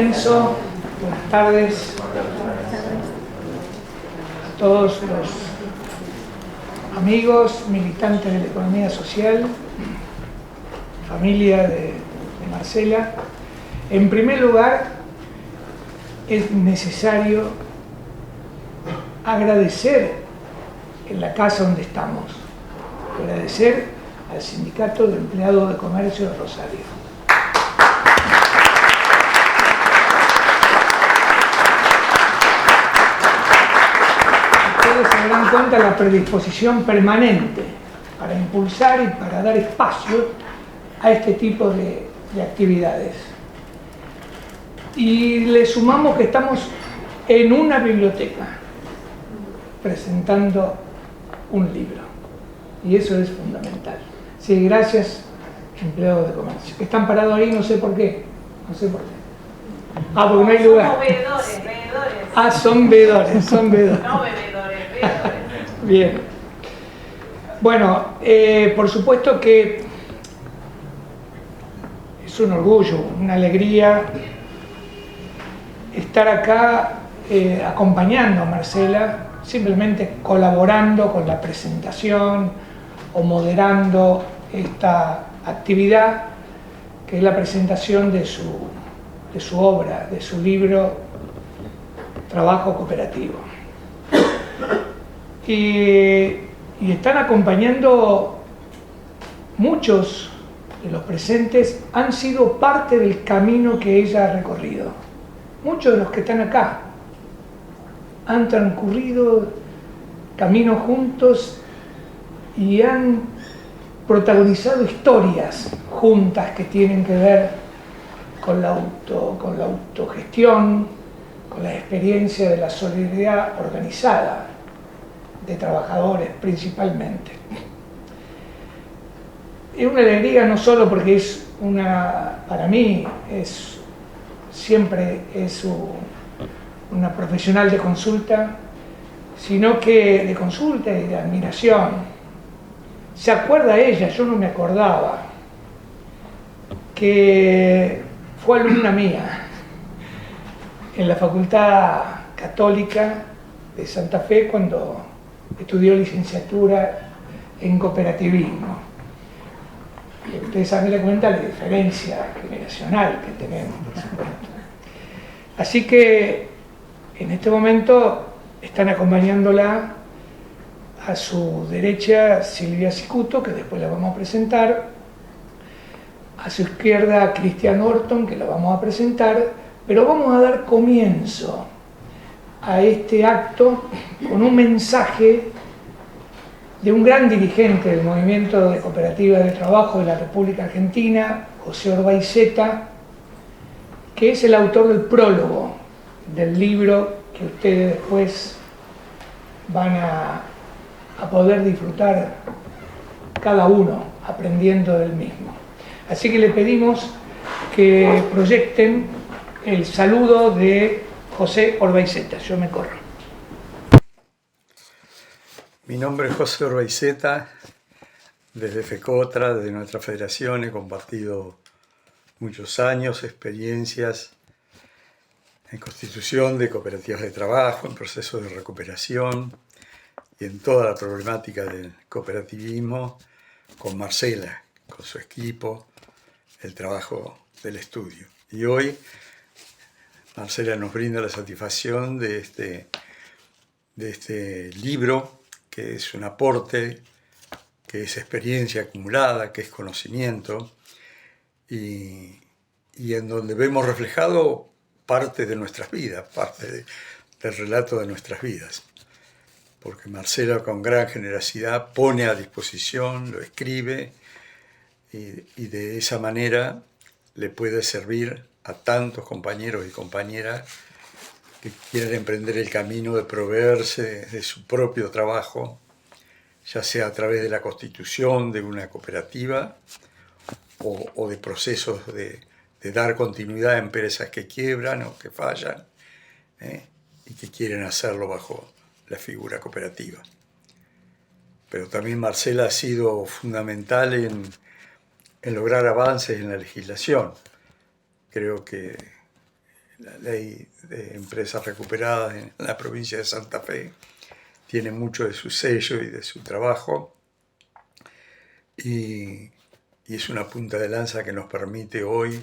comienzo. Buenas tardes a todos los amigos, militantes de la economía social, familia de Marcela. En primer lugar, es necesario agradecer en la casa donde estamos, agradecer al Sindicato de Empleados de Comercio de Rosario. Ustedes se darán cuenta de la predisposición permanente para impulsar y para dar espacio a este tipo de actividades. Y le sumamos que estamos en una biblioteca presentando un libro, y eso es fundamental. Sí, gracias, empleados de comercio. Están parados ahí, no sé por qué. Ah, porque no hay lugar. Somos veedores. Ah, son veedores. No bebedores, veedores. Bien. Bueno, por supuesto que es un orgullo, una alegría estar acá acompañando a Marcela, simplemente colaborando con la presentación o moderando esta actividad, que es la presentación de su obra, de su libro Trabajo Cooperativo. Y están acompañando, muchos de los presentes han sido parte del camino que ella ha recorrido. Muchos de los que están acá han transcurrido caminos juntos y han protagonizado historias juntas que tienen que ver con la autogestión, con la experiencia de la solidaridad organizada de trabajadores principalmente. Es una alegría no solo porque para mí siempre es una profesional de consulta, sino que de consulta y de admiración. Se acuerda ella, yo no me acordaba, que fue alumna mía en la Facultad Católica de Santa Fe cuando estudió licenciatura en cooperativismo. Y ustedes saben la cuenta la diferencia generacional que tenemos, por supuesto. Así que en este momento están acompañándola a su derecha Silvia Cicuto, que después la vamos a presentar, a su izquierda Cristian Orton, que la vamos a presentar, pero vamos a dar comienzo a este acto con un mensaje de un gran dirigente del movimiento de cooperativas de trabajo de la República Argentina, José Orbaizeta, que es el autor del prólogo del libro que ustedes después van a poder disfrutar cada uno aprendiendo del mismo. Así que le pedimos que proyecten el saludo de José Orbaizeta. Yo me corro. Mi nombre es José Orbaizeta. Desde FECOTRA, desde nuestra federación, he compartido muchos años, experiencias en constitución de cooperativas de trabajo, en procesos de recuperación y en toda la problemática del cooperativismo con Marcela, con su equipo, el trabajo del estudio. Y hoy Marcela nos brinda la satisfacción de este libro, que es un aporte, que es experiencia acumulada, que es conocimiento, y en donde vemos reflejado parte de nuestras vidas, parte del relato de nuestras vidas. Porque Marcela con gran generosidad pone a disposición, lo escribe, y de esa manera le puede servir a tantos compañeros y compañeras que quieren emprender el camino de proveerse de su propio trabajo, ya sea a través de la constitución de una cooperativa o de procesos de dar continuidad a empresas que quiebran o que fallan, y que quieren hacerlo bajo la figura cooperativa. Pero también Marcela ha sido fundamental en lograr avances en la legislación. Creo que la ley de empresas recuperadas en la provincia de Santa Fe, tiene mucho de su sello y de su trabajo, y es una punta de lanza que nos permite hoy,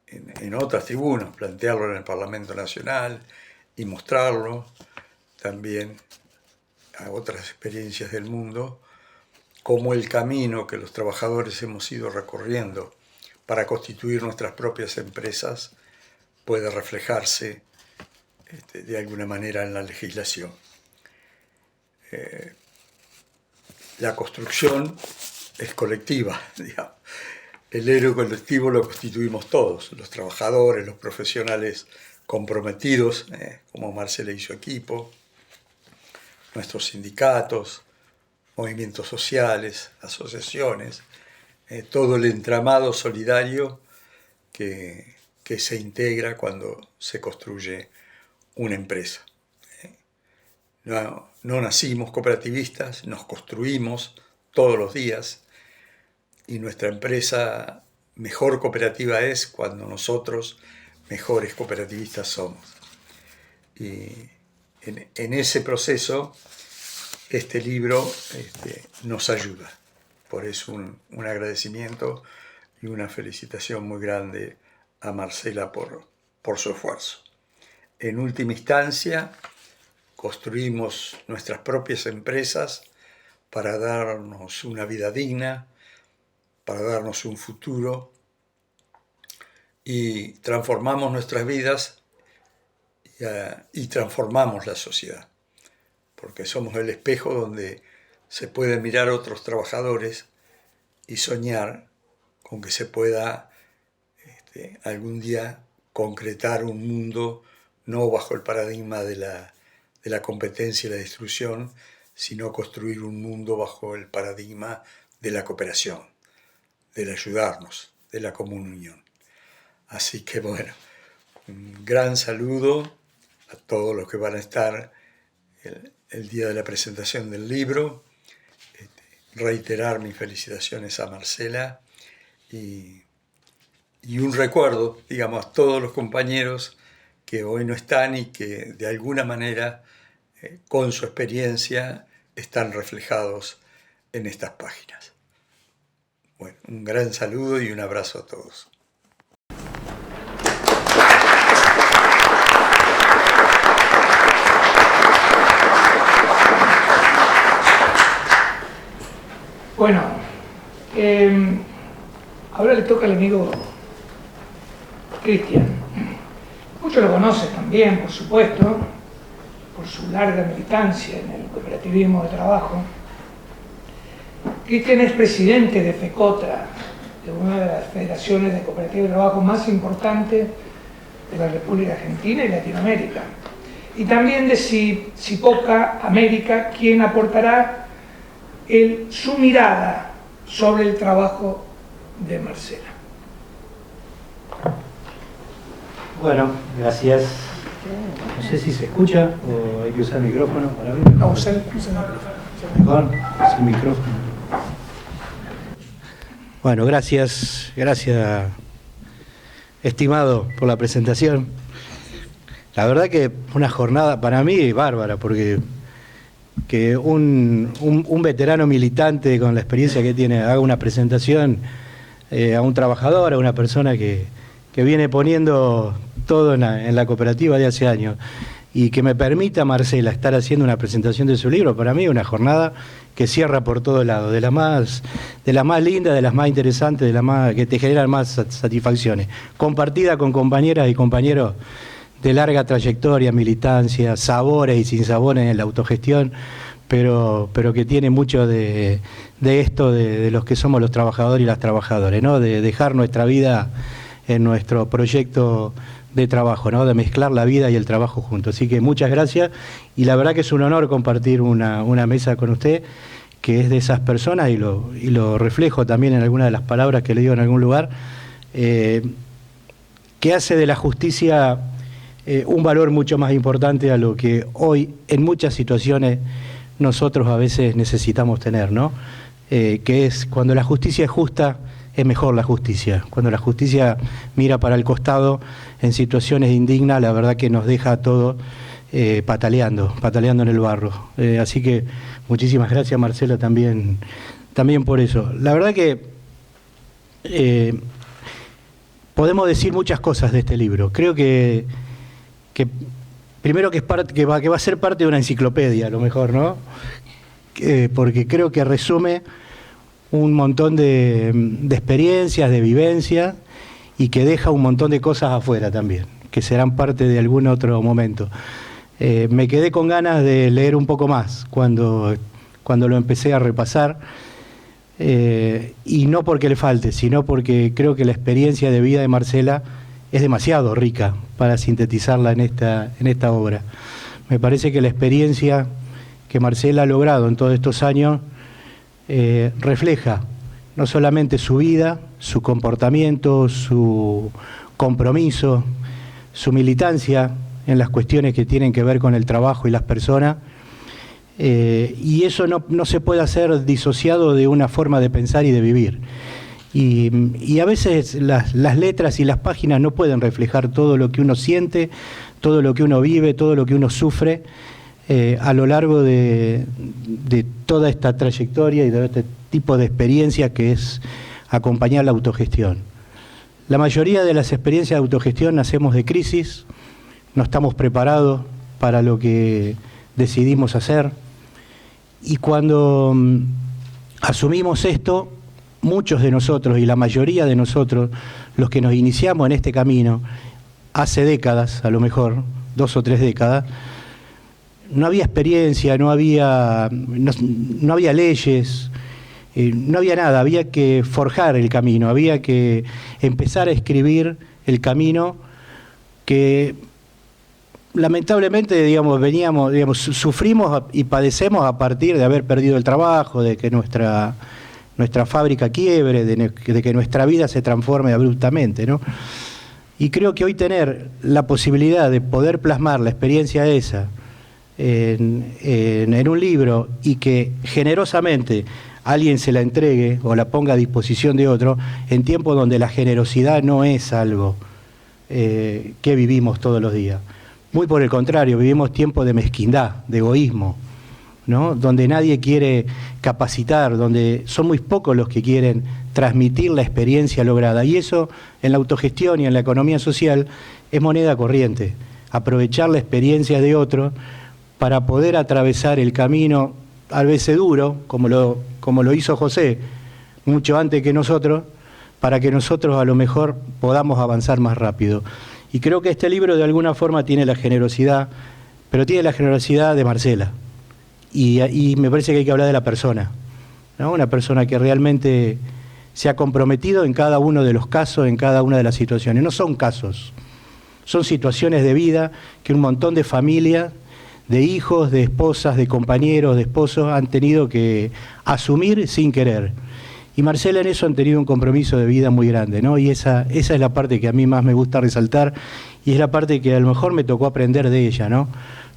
en otras tribunas, plantearlo en el Parlamento Nacional y mostrarlo también a otras experiencias del mundo, como el camino que los trabajadores hemos ido recorriendo para constituir nuestras propias empresas puede reflejarse de alguna manera en la legislación. La construcción es colectiva, digamos. El héroe colectivo lo constituimos todos, los trabajadores, los profesionales comprometidos, como Marcela y su equipo, nuestros sindicatos, movimientos sociales, asociaciones, todo el entramado solidario que se integra cuando se construye una empresa. No nacimos cooperativistas, nos construimos todos los días, y nuestra empresa mejor cooperativa es cuando nosotros mejores cooperativistas somos. Y en ese proceso este libro nos ayuda. Por eso un agradecimiento y una felicitación muy grande a Marcela por su esfuerzo. En última instancia, construimos nuestras propias empresas para darnos una vida digna, para darnos un futuro, y transformamos nuestras vidas y transformamos la sociedad, porque somos el espejo donde se pueden mirar a otros trabajadores y soñar con que se pueda algún día concretar un mundo no bajo el paradigma de la competencia y la destrucción, sino construir un mundo bajo el paradigma de la cooperación, del ayudarnos, de la comunión. Así que bueno, un gran saludo a todos los que van a estar el día de la presentación del libro. Reiterar mis felicitaciones a Marcela y un recuerdo, digamos, a todos los compañeros que hoy no están y que de alguna manera, con su experiencia, están reflejados en estas páginas. Bueno, un gran saludo y un abrazo a todos. Bueno, ahora le toca al amigo Cristian. Muchos lo conocen también, por supuesto, por su larga militancia en el cooperativismo de trabajo. Cristian es presidente de FECOTRA, de una de las federaciones de cooperativas de trabajo más importantes de la República Argentina y Latinoamérica. Y también de CIPOCA América, quien aportará su mirada sobre el trabajo de Marcela. Bueno, gracias. No sé si se escucha o hay que usar el micrófono para ver. No, usa el micrófono. Mejor, usa el micrófono. Bueno, gracias, estimado, por la presentación. La verdad que una jornada para mí bárbara, porque que un veterano militante con la experiencia que tiene haga una presentación a un trabajador, a una persona que viene poniendo todo en la cooperativa de hace años, y que me permita, Marcela, estar haciendo una presentación de su libro, para mí una jornada que cierra por todos lados, de las más lindas, de las más interesantes, de las más que te generan más satisfacciones, compartida con compañeras y compañeros de larga trayectoria, militancia, sabores y sinsabores en la autogestión, pero que tiene mucho de esto de los que somos los trabajadores y las trabajadoras, ¿no? De dejar nuestra vida en nuestro proyecto de trabajo, ¿no? De mezclar la vida y el trabajo juntos. Así que muchas gracias, y la verdad que es un honor compartir una mesa con usted, que es de esas personas, y lo reflejo también en algunas de las palabras que le digo en algún lugar, que hace de la justicia un valor mucho más importante a lo que hoy en muchas situaciones nosotros a veces necesitamos tener, ¿no? Que es cuando la justicia es justa, es mejor la justicia. Cuando la justicia mira para el costado en situaciones indignas, la verdad que nos deja a todos pataleando en el barro. Así que muchísimas gracias, Marcela, también por eso. La verdad que podemos decir muchas cosas de este libro. Creo que primero que va a ser parte de una enciclopedia, a lo mejor, ¿no? Porque creo que resume un montón de experiencias, de vivencias, y que deja un montón de cosas afuera también, que serán parte de algún otro momento. Me quedé con ganas de leer un poco más cuando lo empecé a repasar, y no porque le falte, sino porque creo que la experiencia de vida de Marcela es demasiado rica para sintetizarla en esta obra. Me parece que la experiencia que Marcela ha logrado en todos estos años refleja no solamente su vida, su comportamiento, su compromiso, su militancia en las cuestiones que tienen que ver con el trabajo y las personas, y eso no se puede hacer disociado de una forma de pensar y de vivir. Y a veces las letras y las páginas no pueden reflejar todo lo que uno siente, todo lo que uno vive, todo lo que uno sufre a lo largo de toda esta trayectoria y de este tipo de experiencia que es acompañar la autogestión. La mayoría de las experiencias de autogestión nacemos de crisis, no estamos preparados para lo que decidimos hacer, y cuando asumimos esto, muchos de nosotros y la mayoría de nosotros, los que nos iniciamos en este camino, hace décadas, a lo mejor 2 o 3 décadas, no había experiencia, no había leyes, no había nada, había que forjar el camino, había que empezar a escribir el camino que lamentablemente, sufrimos y padecemos a partir de haber perdido el trabajo, de que nuestra fábrica quiebre, de que nuestra vida se transforme abruptamente, ¿no? Y creo que hoy tener la posibilidad de poder plasmar la experiencia esa en un libro y que generosamente alguien se la entregue o la ponga a disposición de otro, en tiempos donde la generosidad no es algo que vivimos todos los días. Muy por el contrario, vivimos tiempos de mezquindad, de egoísmo, ¿no? Donde nadie quiere capacitar, donde son muy pocos los que quieren transmitir la experiencia lograda. Y eso en la autogestión y en la economía social es moneda corriente. Aprovechar la experiencia de otro para poder atravesar el camino, a veces duro, como lo hizo José, mucho antes que nosotros, para que nosotros a lo mejor podamos avanzar más rápido. Y creo que este libro de alguna forma tiene la generosidad, pero tiene la generosidad de Marcela. Y me parece que hay que hablar de la persona, ¿no? Una persona que realmente se ha comprometido en cada uno de los casos, en cada una de las situaciones. No son casos, son situaciones de vida que un montón de familias, de hijos, de esposas, de compañeros, de esposos han tenido que asumir sin querer. Y Marcela en eso han tenido un compromiso de vida muy grande, ¿no? Y esa es la parte que a mí más me gusta resaltar, y es la parte que a lo mejor me tocó aprender de ella, ¿no?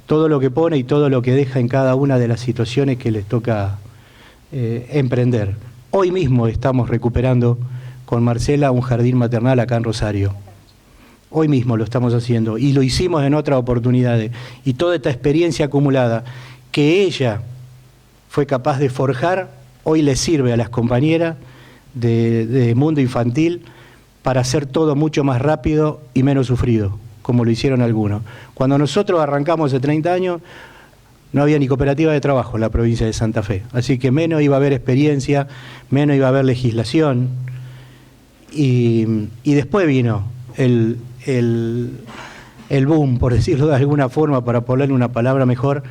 Todo lo que pone y todo lo que deja en cada una de las situaciones que les toca emprender. Hoy mismo estamos recuperando con Marcela un jardín maternal acá en Rosario. Hoy mismo lo estamos haciendo y lo hicimos en otras oportunidades. Y toda esta experiencia acumulada que ella fue capaz de forjar, hoy le sirve a las compañeras de mundo infantil para hacer todo mucho más rápido y menos sufrido, como lo hicieron algunos. Cuando nosotros arrancamos hace 30 años, no había ni cooperativa de trabajo en la provincia de Santa Fe. Así que menos iba a haber experiencia, menos iba a haber legislación. Y después vino el boom, por decirlo de alguna forma, para ponerle una palabra mejor,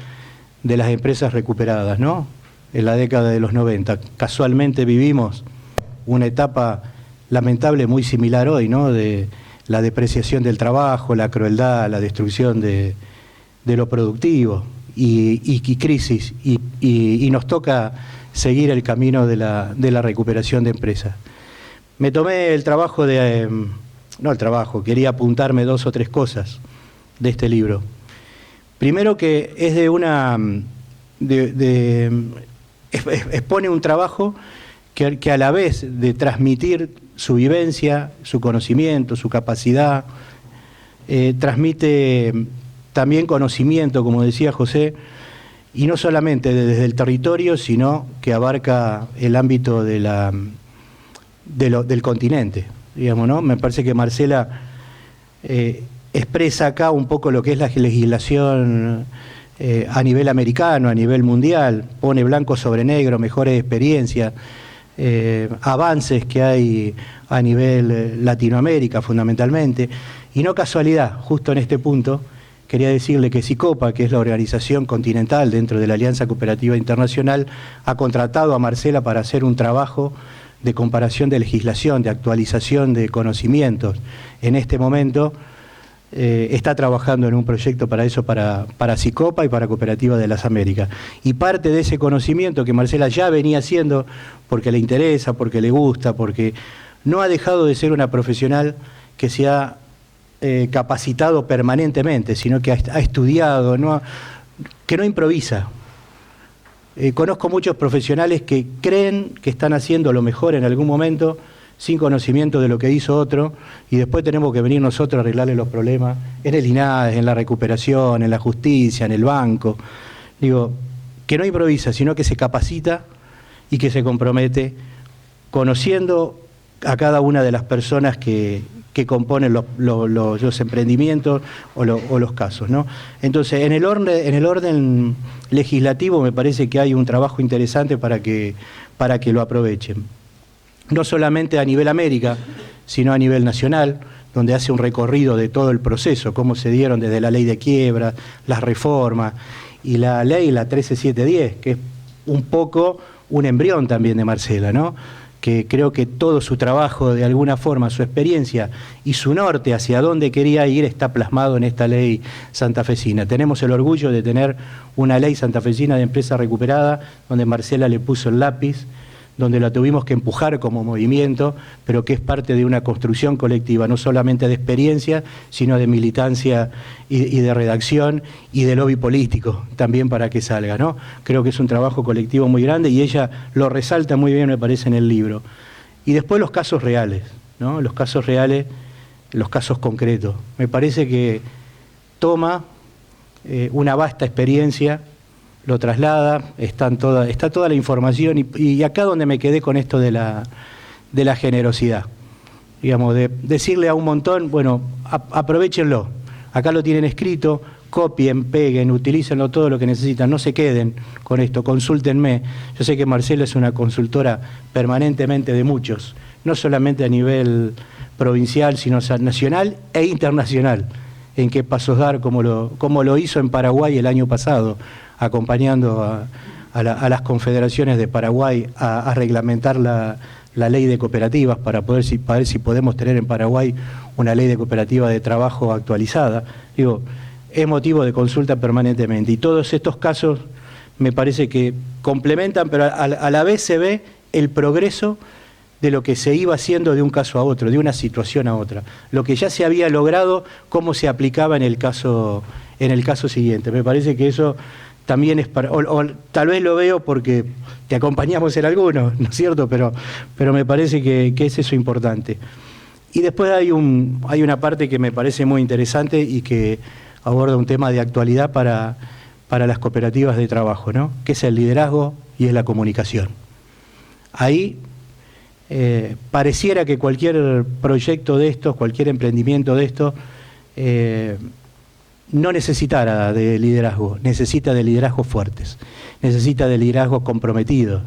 de las empresas recuperadas, ¿no? En la década de los 90. Casualmente vivimos una etapa lamentable muy similar hoy, ¿no? De la depreciación del trabajo, la crueldad, la destrucción de lo productivo y crisis. Y nos toca seguir el camino de la recuperación de empresas. Me tomé el trabajo quería apuntarme 2 o 3 cosas de este libro. Primero, que es expone un trabajo que a la vez de transmitir su vivencia, su conocimiento, su capacidad, transmite también conocimiento, como decía José, y no solamente desde el territorio, sino que abarca el ámbito del continente, digamos, ¿no? Me parece que Marcela expresa acá un poco lo que es la legislación a nivel americano, a nivel mundial, pone blanco sobre negro, mejores experiencias, avances que hay a nivel Latinoamérica fundamentalmente, y no casualidad, justo en este punto, quería decirle que SICOPA, que es la organización continental dentro de la Alianza Cooperativa Internacional, ha contratado a Marcela para hacer un trabajo de comparación de legislación, de actualización de conocimientos. En este momento está trabajando en un proyecto para eso, para SICOPA y para Cooperativa de las Américas. Y parte de ese conocimiento que Marcela ya venía haciendo, porque le interesa, porque le gusta, porque no ha dejado de ser una profesional que se ha capacitado permanentemente, sino que ha estudiado, que no improvisa. Conozco muchos profesionales que creen que están haciendo lo mejor en algún momento sin conocimiento de lo que hizo otro, y después tenemos que venir nosotros a arreglarle los problemas en el INADES, en la recuperación, en la justicia, en el banco. Digo, que no improvisa, sino que se capacita y que se compromete conociendo a cada una de las personas que componen los emprendimientos o los casos, ¿no? Entonces, en el orden legislativo me parece que hay un trabajo interesante para que lo aprovechen. No solamente a nivel América, sino a nivel nacional, donde hace un recorrido de todo el proceso, cómo se dieron desde la ley de quiebra, las reformas, y la ley, la 13710, que es un poco un embrión también de Marcela, ¿no? Que creo que todo su trabajo, de alguna forma, su experiencia y su norte hacia dónde quería ir está plasmado en esta ley santafesina. Tenemos el orgullo de tener una ley santafesina de empresa recuperada, donde Marcela le puso el lápiz, donde la tuvimos que empujar como movimiento, pero que es parte de una construcción colectiva, no solamente de experiencia, sino de militancia y de redacción y de lobby político también para que salga, ¿no? Creo que es un trabajo colectivo muy grande y ella lo resalta muy bien, me parece, en el libro. Y después los casos reales, ¿no? Los casos reales, los casos concretos. Me parece que toma una vasta experiencia, lo traslada, está toda la información, y acá donde me quedé con esto de la generosidad, digamos, de decirle a un montón, bueno, aprovechenlo, acá lo tienen escrito, copien, peguen, utilícenlo todo lo que necesitan, no se queden con esto, consúltenme. Yo sé que Marcela es una consultora permanentemente de muchos, no solamente a nivel provincial, sino nacional e internacional, en qué pasos dar, como lo hizo en Paraguay el año pasado, acompañando a las confederaciones de Paraguay a reglamentar la ley de cooperativas para ver si podemos tener en Paraguay una ley de cooperativa de trabajo actualizada. Digo, es motivo de consulta permanentemente. Y todos estos casos me parece que complementan, pero a la vez se ve el progreso de lo que se iba haciendo de un caso a otro, de una situación a otra. Lo que ya se había logrado, cómo se aplicaba en el caso siguiente. Me parece que eso también es para, o tal vez lo veo porque te acompañamos en algunos, ¿no es cierto? Pero me parece que es eso importante. Y después hay una parte que me parece muy interesante y que aborda un tema de actualidad para las cooperativas de trabajo, ¿no? Que es el liderazgo y es la comunicación. Ahí pareciera que cualquier proyecto de estos, cualquier emprendimiento de estos, no necesitara de liderazgo, necesita de liderazgos fuertes, necesita de liderazgos comprometidos,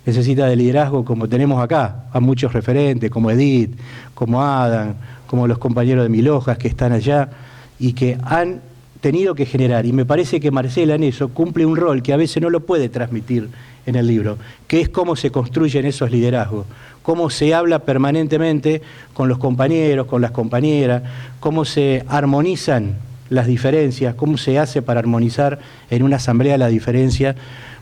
necesita de liderazgo como tenemos acá, a muchos referentes, como Edith, como Adam, como los compañeros de Mil Hojas que están allá y que han tenido que generar, y me parece que Marcela en eso cumple un rol que a veces no lo puede transmitir en el libro, que es cómo se construyen esos liderazgos, cómo se habla permanentemente con los compañeros, con las compañeras, cómo se armonizan las diferencias, cómo se hace para armonizar en una asamblea la diferencia,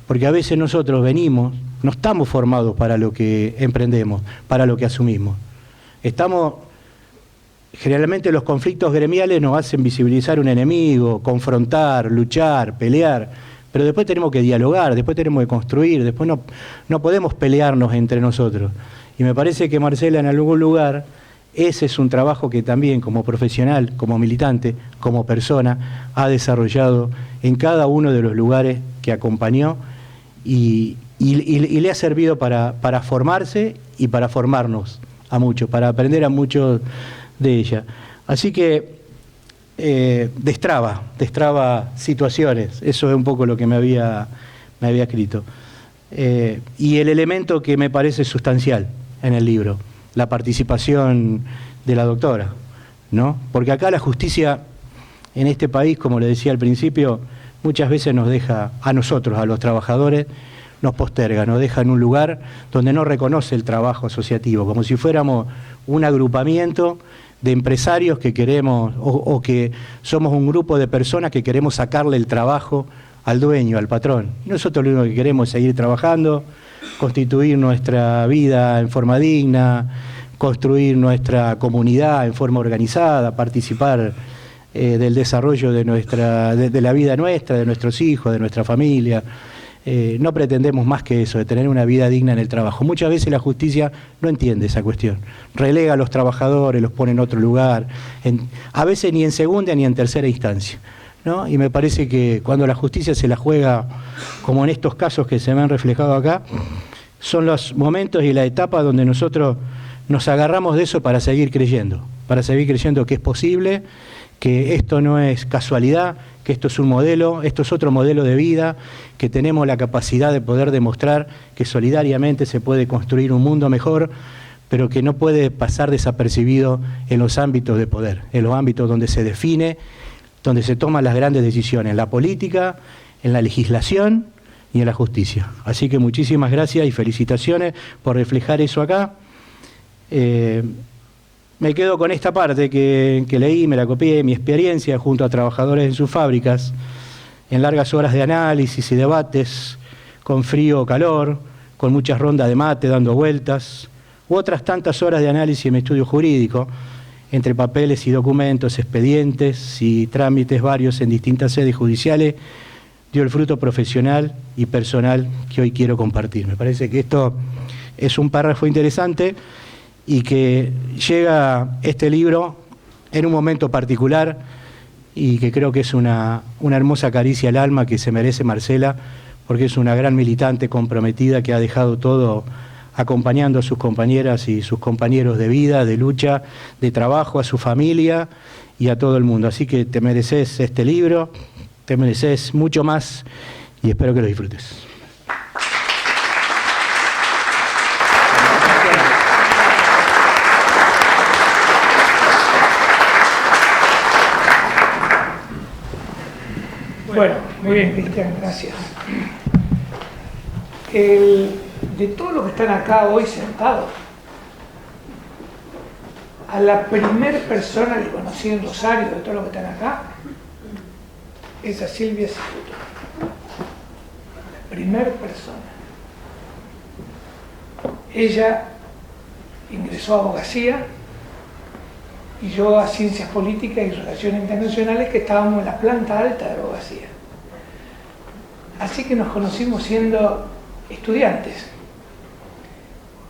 porque a veces nosotros no estamos formados para lo que emprendemos, para lo que asumimos. Generalmente los conflictos gremiales nos hacen visibilizar un enemigo, confrontar, luchar, pelear, pero después tenemos que dialogar, después tenemos que construir, después no podemos pelearnos entre nosotros. Y me parece que Marcela en algún lugar, ese es un trabajo que también como profesional, como militante, como persona, ha desarrollado en cada uno de los lugares que acompañó y le ha servido para formarse y para formarnos a muchos, para aprender a muchos de ella. Así que destraba situaciones, eso es un poco lo que me había escrito. Y el elemento que me parece sustancial en el libro, la participación de la doctora, ¿no? Porque acá la justicia en este país, como le decía al principio, muchas veces nos deja a nosotros, a los trabajadores, nos posterga, nos deja en un lugar donde no reconoce el trabajo asociativo, como si fuéramos un agrupamiento de empresarios que queremos, o que somos un grupo de personas que queremos sacarle el trabajo al dueño, al patrón. Y nosotros lo único que queremos es seguir trabajando, constituir nuestra vida en forma digna, construir nuestra comunidad en forma organizada, participar del desarrollo de la vida nuestra, de nuestros hijos, de nuestra familia. No pretendemos más que eso, de tener una vida digna en el trabajo. Muchas veces la justicia no entiende esa cuestión. Relega a los trabajadores, los pone en otro lugar, a veces ni en segunda ni en tercera instancia, ¿no? Y me parece que cuando la justicia se la juega, como en estos casos que se me han reflejado acá, son los momentos y la etapa donde nosotros nos agarramos de eso para seguir creyendo que es posible, que esto no es casualidad, que esto es un modelo, esto es otro modelo de vida, que tenemos la capacidad de poder demostrar que solidariamente se puede construir un mundo mejor, pero que no puede pasar desapercibido en los ámbitos de poder, en los ámbitos donde se define, donde se toman las grandes decisiones, en la política, en la legislación y en la justicia. Así que muchísimas gracias y felicitaciones por reflejar eso acá. Me quedo con esta parte que leí, me la copié, mi experiencia junto a trabajadores en sus fábricas, en largas horas de análisis y debates, con frío o calor, con muchas rondas de mate dando vueltas, u otras tantas horas de análisis en mi estudio jurídico, entre papeles y documentos, expedientes y trámites varios en distintas sedes judiciales, dio el fruto profesional y personal que hoy quiero compartir. Me parece que esto es un párrafo interesante y que llega este libro en un momento particular y que creo que es una hermosa caricia al alma que se merece Marcela, porque es una gran militante comprometida que ha dejado todo acompañando a sus compañeras y sus compañeros de vida, de lucha, de trabajo, a su familia y a todo el mundo. Así que te mereces este libro, te mereces mucho más y espero que lo disfrutes. Bueno, muy bien, Cristian, gracias. De todos los que están acá hoy sentados, a la primer persona que conocí en Rosario, de todos los que están acá, es a Silvia Cicuto. La primer persona. Ella ingresó a abogacía y yo a Ciencias Políticas y Relaciones Internacionales, que estábamos en la planta alta de abogacía. Así que nos conocimos siendo estudiantes.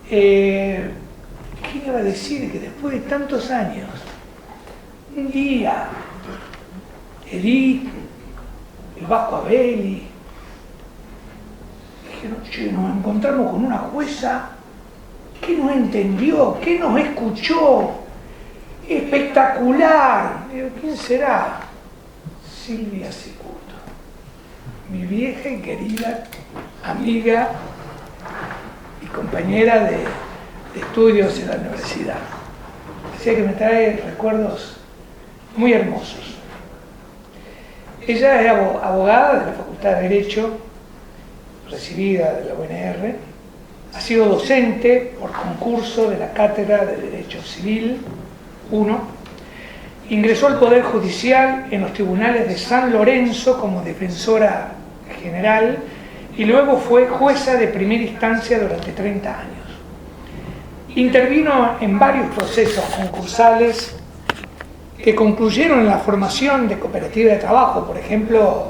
¿Quién iba a decir que después de tantos años, un día, Edith, el Vasco Abeli, dijeron, che, nos encontramos con una jueza que nos entendió, que nos escuchó, espectacular? Digo, ¿quién será? Silvia Cicuto, mi vieja y querida amiga y compañera de estudios en la universidad. Así que me trae recuerdos muy hermosos. Ella es abogada de la Facultad de Derecho, recibida de la UNR, ha sido docente por concurso de la Cátedra de Derecho Civil 1, ingresó al Poder Judicial en los tribunales de San Lorenzo como defensora general y luego fue jueza de primera instancia durante 30 años. Intervino en varios procesos concursales que concluyeron en la formación de cooperativas de trabajo, por ejemplo,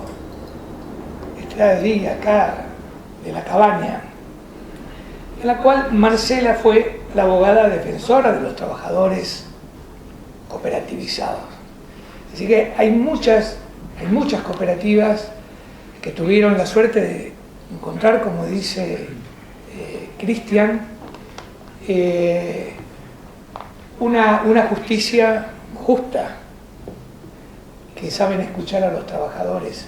Universidad de Día, acá de la Cabaña, en la cual Marcela fue la abogada defensora de los trabajadores cooperativizados. Así que hay muchas cooperativas que tuvieron la suerte de encontrar, como dice Cristian, una justicia justa, que saben escuchar a los trabajadores.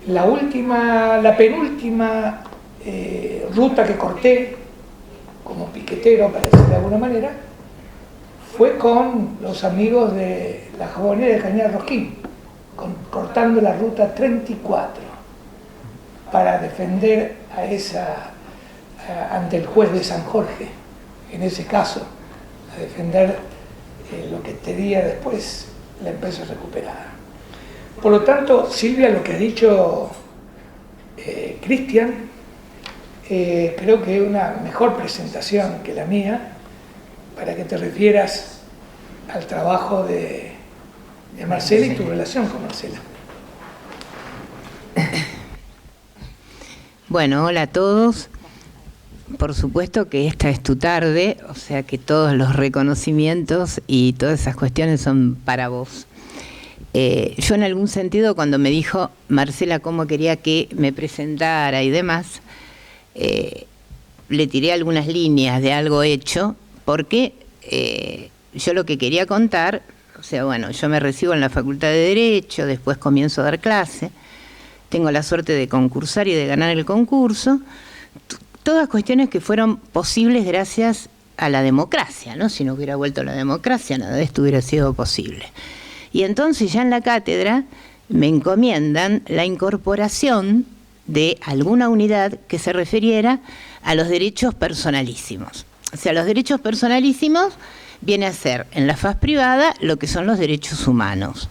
La penúltima ruta que corté como piquetero, para decirlo de alguna manera, fue con los amigos de la jabonera de Cañar Rosquín, cortando la ruta 34 para defender ante el juez de San Jorge, en ese caso, a defender lo que tenía después la empresa recuperada. Por lo tanto, Silvia, lo que ha dicho Cristian, creo que es una mejor presentación que la mía para que te refieras al trabajo de Marcela y tu relación con Marcela. Bueno, hola a todos. Por supuesto que esta es tu tarde, o sea que todos los reconocimientos y todas esas cuestiones son para vos. Yo en algún sentido, cuando me dijo Marcela cómo quería que me presentara y demás, le tiré algunas líneas de algo hecho, porque yo lo que quería contar, o sea, bueno, yo me recibo en la Facultad de Derecho, después comienzo a dar clase, tengo la suerte de concursar y de ganar el concurso, todas cuestiones que fueron posibles gracias a la democracia, ¿no? Si no hubiera vuelto la democracia, nada de esto hubiera sido posible. Y entonces ya en la cátedra me encomiendan la incorporación de alguna unidad que se refiriera a los derechos personalísimos. O sea, los derechos personalísimos viene a ser en la faz privada lo que son los derechos humanos.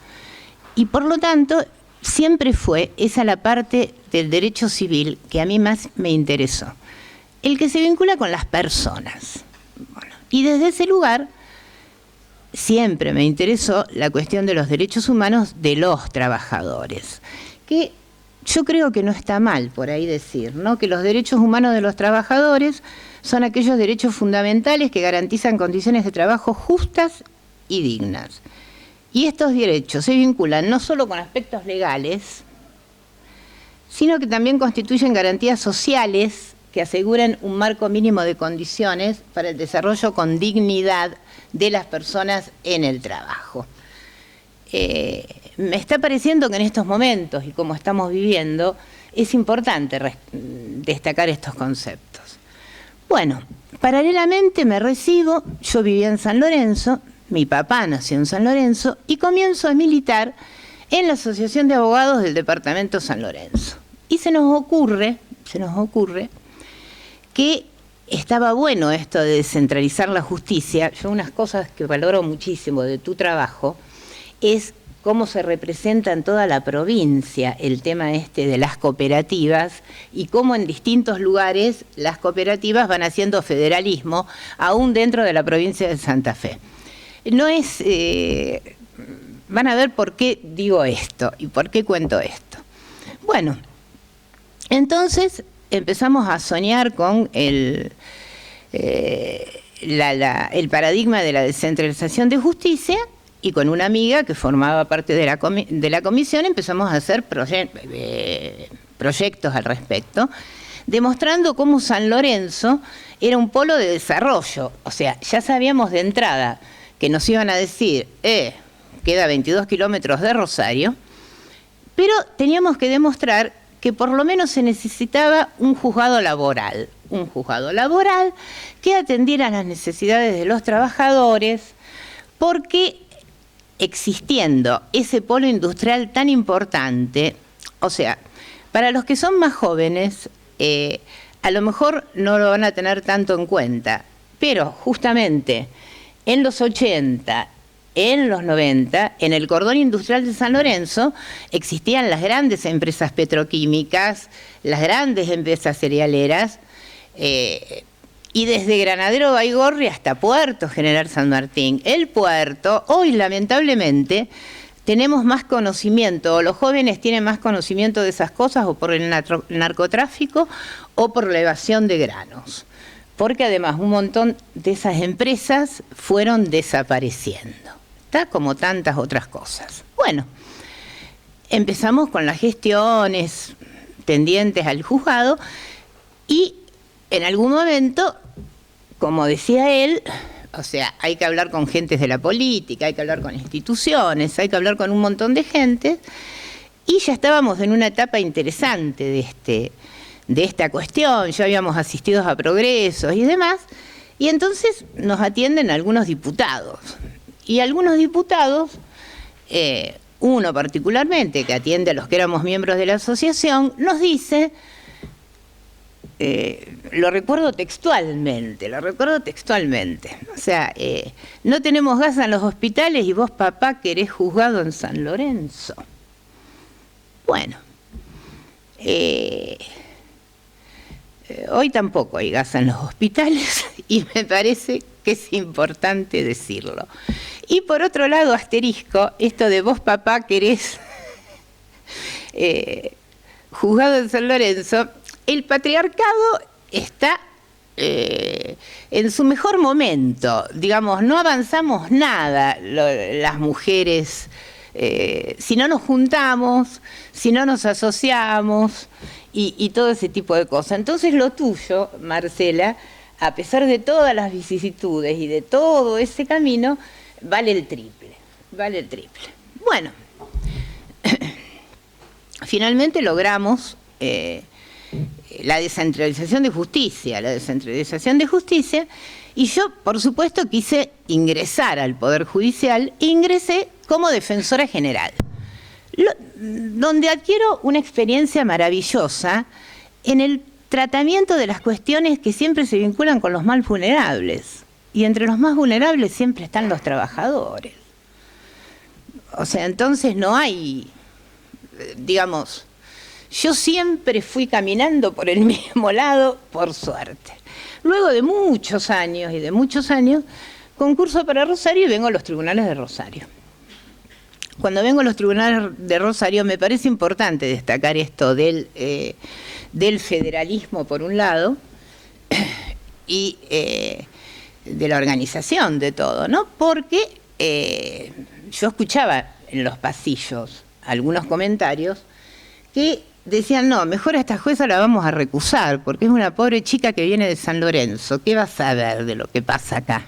Y por lo tanto, siempre fue esa la parte del derecho civil que a mí más me interesó. El que se vincula con las personas. Bueno, y desde ese lugar siempre me interesó la cuestión de los derechos humanos de los trabajadores, que yo creo que no está mal por ahí decir, ¿no? Que los derechos humanos de los trabajadores son aquellos derechos fundamentales que garantizan condiciones de trabajo justas y dignas. Y estos derechos se vinculan no solo con aspectos legales, sino que también constituyen garantías sociales que aseguren un marco mínimo de condiciones para el desarrollo con dignidad de las personas en el trabajo. Me está pareciendo que en estos momentos y como estamos viviendo, es importante destacar estos conceptos. Bueno, paralelamente me recibo, yo vivía en San Lorenzo, mi papá nació en San Lorenzo y comienzo a militar en la Asociación de Abogados del Departamento San Lorenzo. Y se nos ocurre que estaba bueno esto de descentralizar la justicia. Yo unas cosas que valoro muchísimo de tu trabajo es cómo se representa en toda la provincia el tema de las cooperativas y cómo en distintos lugares las cooperativas van haciendo federalismo, aún dentro de la provincia de Santa Fe. No es... van a ver por qué digo esto y por qué cuento esto. Bueno, entonces empezamos a soñar con el paradigma de la descentralización de justicia y con una amiga que formaba parte de la comisión empezamos a hacer proyectos al respecto, demostrando cómo San Lorenzo era un polo de desarrollo. O sea, ya sabíamos de entrada que nos iban a decir, queda 22 kilómetros de Rosario, pero teníamos que demostrar que por lo menos se necesitaba un juzgado laboral que atendiera las necesidades de los trabajadores, porque existiendo ese polo industrial tan importante, o sea, para los que son más jóvenes, a lo mejor no lo van a tener tanto en cuenta, pero justamente en los 80, en los 90, en el cordón industrial de San Lorenzo, existían las grandes empresas petroquímicas, las grandes empresas cerealeras, y desde Granadero Baigorri hasta Puerto General San Martín. El puerto, hoy lamentablemente, tenemos más conocimiento, o los jóvenes tienen más conocimiento de esas cosas, o por el narcotráfico, o por la evasión de granos. Porque además un montón de esas empresas fueron desapareciendo, ¿está? Como tantas otras cosas. Bueno, empezamos con las gestiones tendientes al juzgado y en algún momento, como decía él, o sea, hay que hablar con gentes de la política, hay que hablar con instituciones, hay que hablar con un montón de gente, y ya estábamos en una etapa interesante de esta cuestión, ya habíamos asistido a progresos y demás, y entonces nos atienden algunos diputados, y algunos diputados, uno particularmente, que atiende a los que éramos miembros de la asociación, nos dice, lo recuerdo textualmente, o sea, no tenemos gas en los hospitales y vos, papá, querés juzgado en San Lorenzo. Bueno, hoy tampoco hay gas en los hospitales y me parece que es importante decirlo. Y por otro lado, asterisco, esto de vos, papá, querés juzgado en San Lorenzo, el patriarcado está en su mejor momento, digamos, no avanzamos nada las mujeres, si no nos juntamos, si no nos asociamos y todo ese tipo de cosas. Entonces lo tuyo, Marcela, a pesar de todas las vicisitudes y de todo ese camino, vale el triple. Bueno, finalmente logramos la descentralización de justicia, y yo, por supuesto, quise ingresar al Poder Judicial e ingresé como defensora general, donde adquiero una experiencia maravillosa en el tratamiento de las cuestiones que siempre se vinculan con los más vulnerables, y entre los más vulnerables siempre están los trabajadores. O sea, entonces no hay, digamos, yo siempre fui caminando por el mismo lado, por suerte. Luego de muchos años, concurso para Rosario y vengo a los tribunales de Rosario. Cuando vengo a los tribunales de Rosario me parece importante destacar esto del federalismo por un lado y de la organización de todo, ¿no? Porque yo escuchaba en los pasillos algunos comentarios que decían, no, mejor a esta jueza la vamos a recusar, porque es una pobre chica que viene de San Lorenzo, ¿qué va a saber de lo que pasa acá?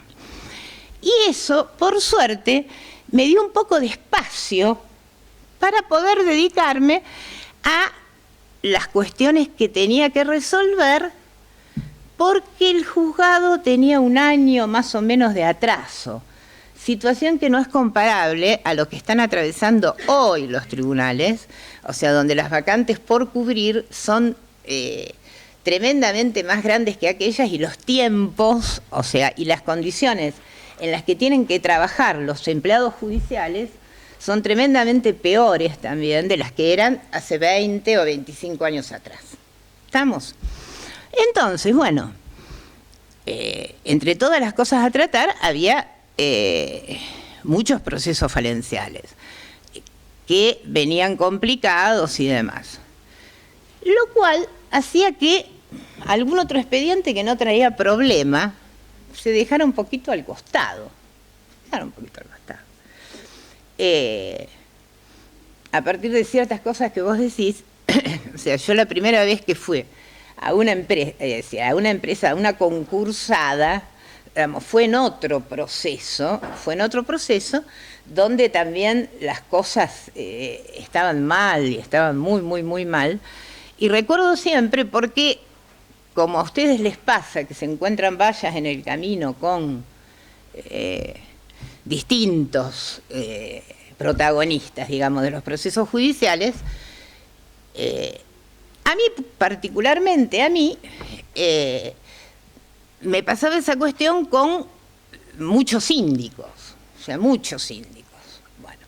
Y eso, por suerte, me dio un poco de espacio para poder dedicarme a las cuestiones que tenía que resolver, porque el juzgado tenía un año más o menos de atraso, situación que no es comparable a lo que están atravesando hoy los tribunales, o sea, donde las vacantes por cubrir son tremendamente más grandes que aquellas, y los tiempos, o sea, y las condiciones en las que tienen que trabajar los empleados judiciales son tremendamente peores también de las que eran hace 20 o 25 años atrás. ¿Estamos? Entonces, bueno, entre todas las cosas a tratar había muchos procesos falenciales que venían complicados y demás, lo cual hacía que algún otro expediente que no traía problema se dejara un poquito al costado. A partir de ciertas cosas que vos decís, o sea, yo la primera vez que fui a una empresa, a una concursada, digamos, fue en otro proceso donde también las cosas estaban mal, y estaban muy, muy, muy mal. Y recuerdo siempre, porque como a ustedes les pasa que se encuentran vallas en el camino con distintos protagonistas, digamos, de los procesos judiciales, a mí particularmente, me pasaba esa cuestión con muchos síndicos, bueno,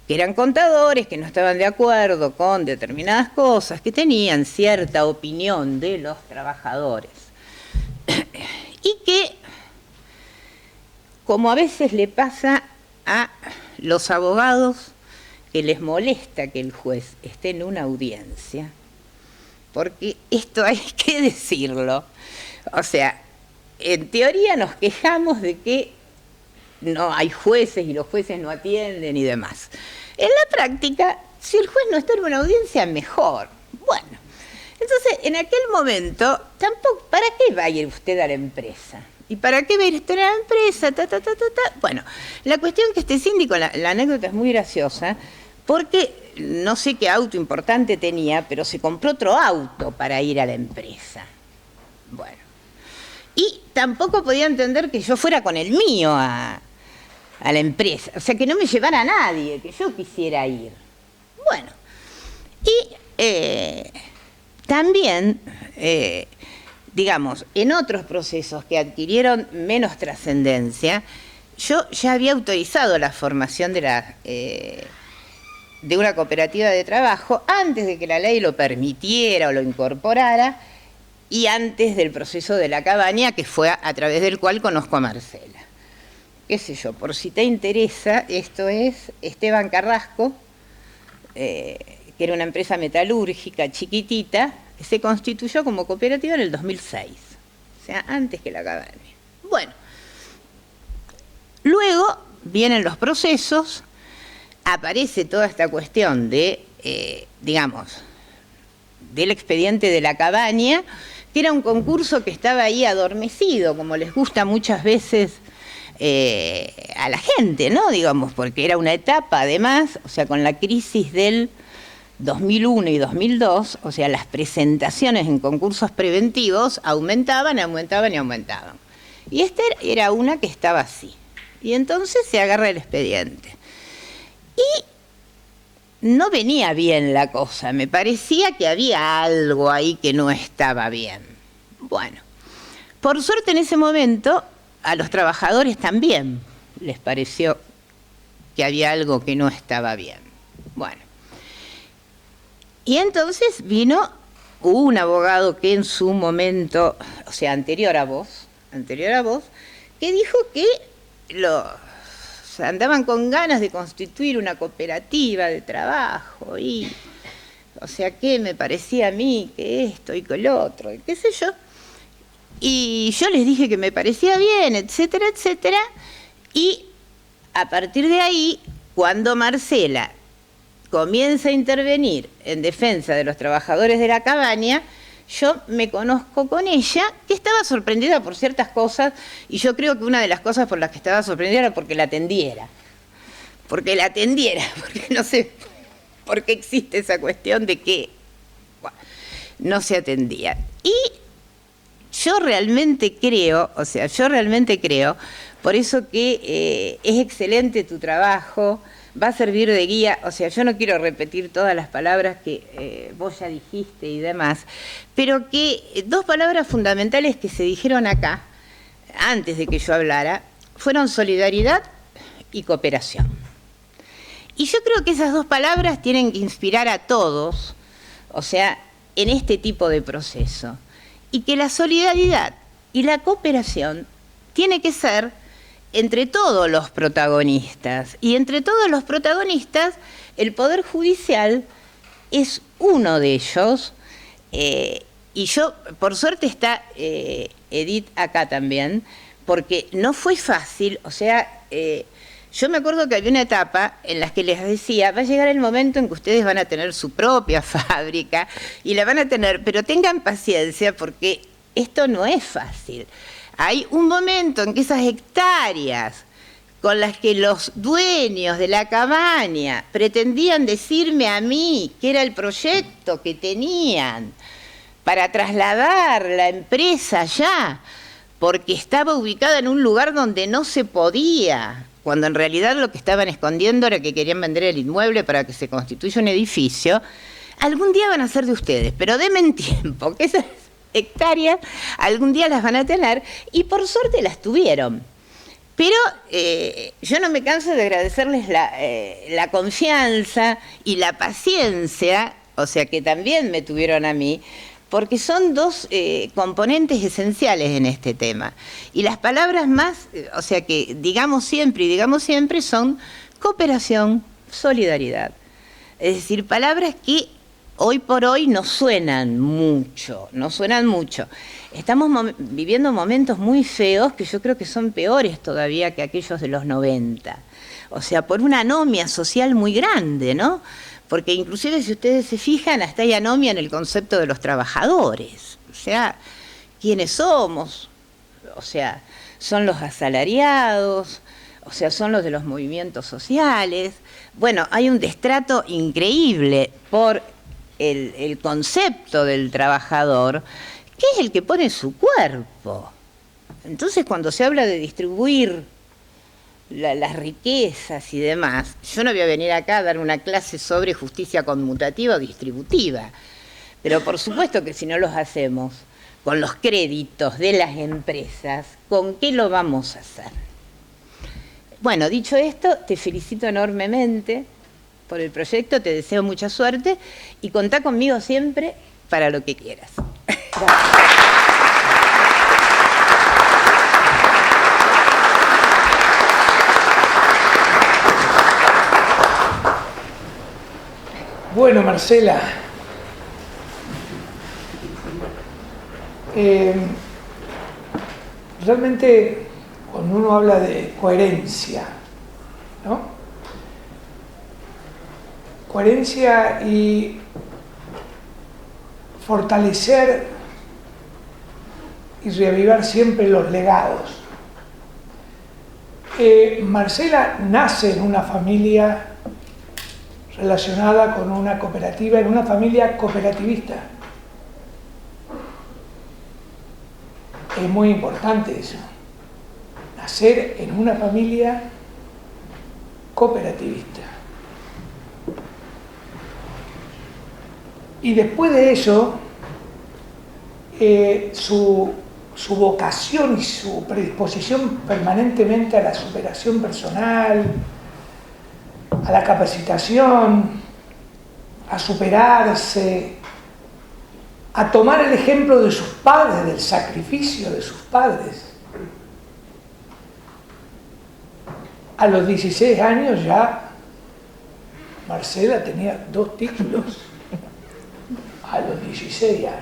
que eran contadores, que no estaban de acuerdo con determinadas cosas, que tenían cierta opinión de los trabajadores, y que, como a veces le pasa a los abogados, que les molesta que el juez esté en una audiencia, porque esto hay que decirlo, o sea, en teoría nos quejamos de que no hay jueces y los jueces no atienden y demás. En la práctica, si el juez no está en una audiencia, mejor. Bueno, entonces en aquel momento, tampoco, ¿para qué va a ir usted a la empresa? ¿Y para qué va a ir usted a la empresa? Bueno, la cuestión que este síndico, la anécdota es muy graciosa, porque no sé qué auto importante tenía, pero se compró otro auto para ir a la empresa. Bueno, y tampoco podía entender que yo fuera con el mío a la empresa, o sea, que no me llevara a nadie, que yo quisiera ir. Bueno, y también, digamos, en otros procesos que adquirieron menos trascendencia, yo ya había autorizado la formación de una cooperativa de trabajo antes de que la ley lo permitiera o lo incorporara y antes del proceso de la cabaña, que fue a través del cual conozco a Marcela. Qué sé yo, por si te interesa, esto es Esteban Carrasco, que era una empresa metalúrgica chiquitita, que se constituyó como cooperativa en el 2006, o sea, antes que la cabaña. Bueno, luego vienen los procesos, aparece toda esta cuestión de, digamos, del expediente de la cabaña, que era un concurso que estaba ahí adormecido, como les gusta muchas veces a la gente, ¿no? Digamos, porque era una etapa, además, o sea, con la crisis del 2001 y 2002, o sea, las presentaciones en concursos preventivos aumentaban. Y esta era una que estaba así. Y entonces se agarra el expediente. Y no venía bien la cosa, me parecía que había algo ahí que no estaba bien. Bueno, por suerte en ese momento a los trabajadores también les pareció que había algo que no estaba bien. Bueno, y entonces vino un abogado que en su momento, o sea, anterior a vos, que dijo que andaban con ganas de constituir una cooperativa de trabajo y, o sea, que me parecía a mí que esto y que lo otro, y qué sé yo. Y yo les dije que me parecía bien, etcétera, etcétera, y a partir de ahí, cuando Marcela comienza a intervenir en defensa de los trabajadores de la cabaña, yo me conozco con ella, que estaba sorprendida por ciertas cosas, y yo creo que una de las cosas por las que estaba sorprendida era porque la atendiera, porque no sé por qué existe esa cuestión de que no se atendía. Y yo realmente creo, por eso que es excelente tu trabajo, va a servir de guía, o sea, yo no quiero repetir todas las palabras que vos ya dijiste y demás, pero que dos palabras fundamentales que se dijeron acá, antes de que yo hablara, fueron solidaridad y cooperación. Y yo creo que esas dos palabras tienen que inspirar a todos, o sea, en este tipo de proceso, y que la solidaridad y la cooperación tiene que ser entre todos los protagonistas, y entre todos los protagonistas el Poder Judicial es uno de ellos, y yo, por suerte está Edith acá también, porque no fue fácil, o sea, yo me acuerdo que había una etapa en la que les decía, va a llegar el momento en que ustedes van a tener su propia fábrica, y la van a tener, pero tengan paciencia porque esto no es fácil. Hay un momento en que esas hectáreas con las que los dueños de la cabaña pretendían decirme a mí que era el proyecto que tenían para trasladar la empresa allá, porque estaba ubicada en un lugar donde no se podía, cuando en realidad lo que estaban escondiendo era que querían vender el inmueble para que se constituya un edificio, algún día van a ser de ustedes, pero denme tiempo, que esas hectáreas algún día las van a tener, y por suerte las tuvieron. Pero yo no me canso de agradecerles la confianza y la paciencia, o sea que también me tuvieron a mí, porque son dos componentes esenciales en este tema. Y las palabras más, o sea que digamos siempre son cooperación, solidaridad. Es decir, palabras que hoy por hoy no suenan mucho, no suenan mucho. Estamos viviendo momentos muy feos que yo creo que son peores todavía que aquellos de los 90. O sea, por una anomia social muy grande, ¿no? Porque inclusive si ustedes se fijan, hasta hay anomia en el concepto de los trabajadores. O sea, ¿quiénes somos? O sea, son los asalariados, o sea, son los de los movimientos sociales. Bueno, hay un destrato increíble por el concepto del trabajador, que es el que pone su cuerpo. Entonces, cuando se habla de distribuir las riquezas y demás, yo no voy a venir acá a dar una clase sobre justicia conmutativa o distributiva, pero por supuesto que si no los hacemos con los créditos de las empresas, ¿con qué lo vamos a hacer? Bueno, dicho esto, te felicito enormemente por el proyecto, te deseo mucha suerte y contá conmigo siempre para lo que quieras. Bueno, Marcela, realmente cuando uno habla de coherencia, ¿no? Coherencia y fortalecer y reavivar siempre los legados. Marcela nace en una familia relacionada con una cooperativa, en una familia cooperativista. Es muy importante eso, nacer en una familia cooperativista. Y después de eso, su vocación y su predisposición permanentemente a la superación personal, a la capacitación, a superarse, a tomar el ejemplo de sus padres, del sacrificio de sus padres. A los 16 años ya Marcela tenía 2 títulos. A los 16 años.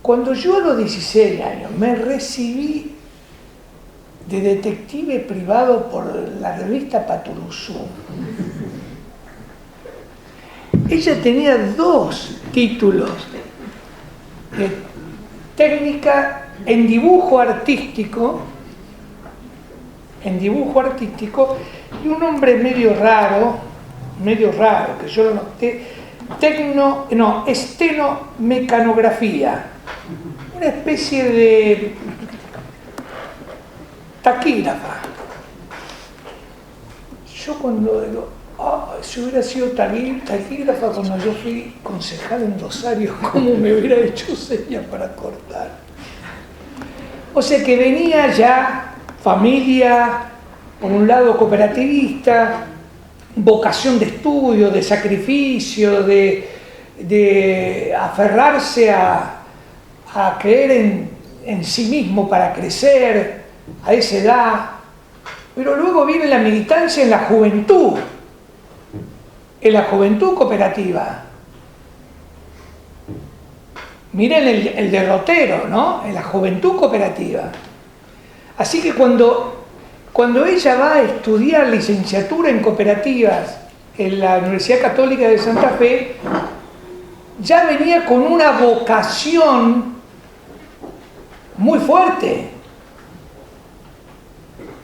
Cuando yo a los 16 años me recibí de detective privado por la revista Paturuzú, ella tenía 2 títulos de técnica en dibujo artístico, y un nombre medio raro, que yo lo noté, estenomecanografía, una especie de taquígrafa. Yo cuando digo, si hubiera sido taquígrafa cuando yo fui concejal en Rosario, ¿cómo me hubiera hecho señas para cortar? O sea que venía ya familia, por un lado cooperativista, vocación de estudio, de sacrificio, de aferrarse a creer en sí mismo para crecer a esa edad. Pero luego viene la militancia en la juventud cooperativa. Miren el derrotero, ¿no? En la juventud cooperativa. Así que cuando ella va a estudiar licenciatura en cooperativas en la Universidad Católica de Santa Fe, ya venía con una vocación muy fuerte,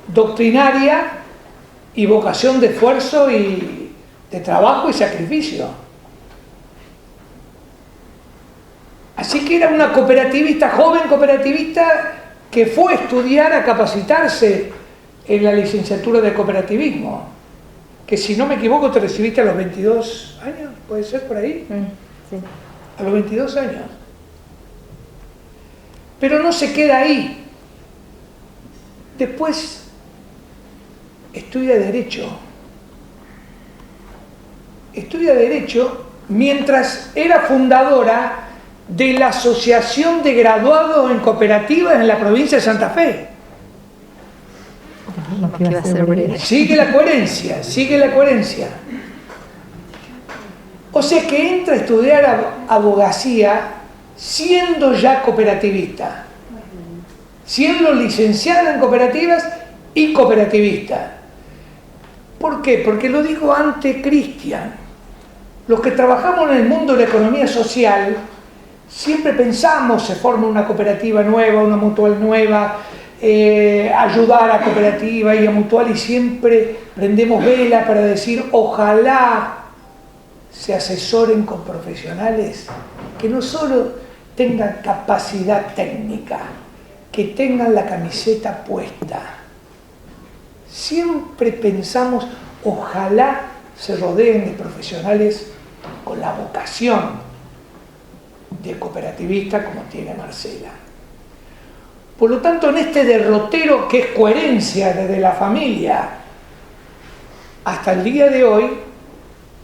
doctrinaria y vocación de esfuerzo y de trabajo y sacrificio. Así que era una cooperativista, joven cooperativista, que fue a estudiar, a capacitarse en la licenciatura de cooperativismo, que si no me equivoco te recibiste a los 22 años, ¿puede ser por ahí? Sí. A los 22 años. Pero no se queda ahí. Después estudia Derecho. Estudia Derecho mientras era fundadora de la Asociación de Graduados en Cooperativas en la provincia de Santa Fe. Que iba a ser breve. Sigue la coherencia. O sea que entra a estudiar abogacía siendo ya cooperativista, siendo licenciada en cooperativas y cooperativista. ¿Por qué? Porque lo digo ante Cristian. Los que trabajamos en el mundo de la economía social, siempre pensamos, se forma una cooperativa nueva, una mutual nueva, ayudar a cooperativa y a mutual, y siempre prendemos vela para decir, ojalá se asesoren con profesionales que no solo tengan capacidad técnica, que tengan la camiseta puesta. Siempre pensamos, ojalá se rodeen de profesionales con la vocación de cooperativista como tiene Marcela. Por lo tanto, en este derrotero que es coherencia desde la familia hasta el día de hoy,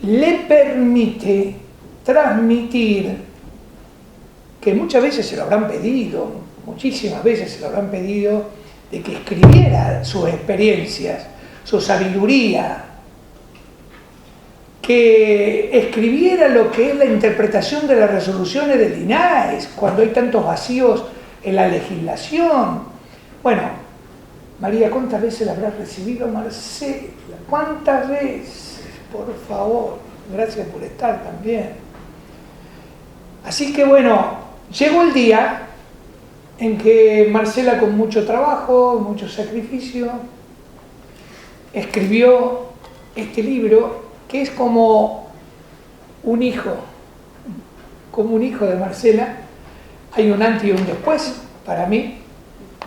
le permite transmitir, que muchas veces se lo habrán pedido, muchísimas veces se lo habrán pedido, de que escribiera sus experiencias, su sabiduría, que escribiera lo que es la interpretación de las resoluciones del INAES, cuando hay tantos vacíos en la legislación. Bueno, María, ¿cuántas veces la habrás recibido, Marcela? ¿Cuántas veces? Por favor, gracias por estar también. Así que bueno, llegó el día en que Marcela, con mucho trabajo, mucho sacrificio, escribió este libro que es como un hijo de Marcela. Hay un antes y un después para mí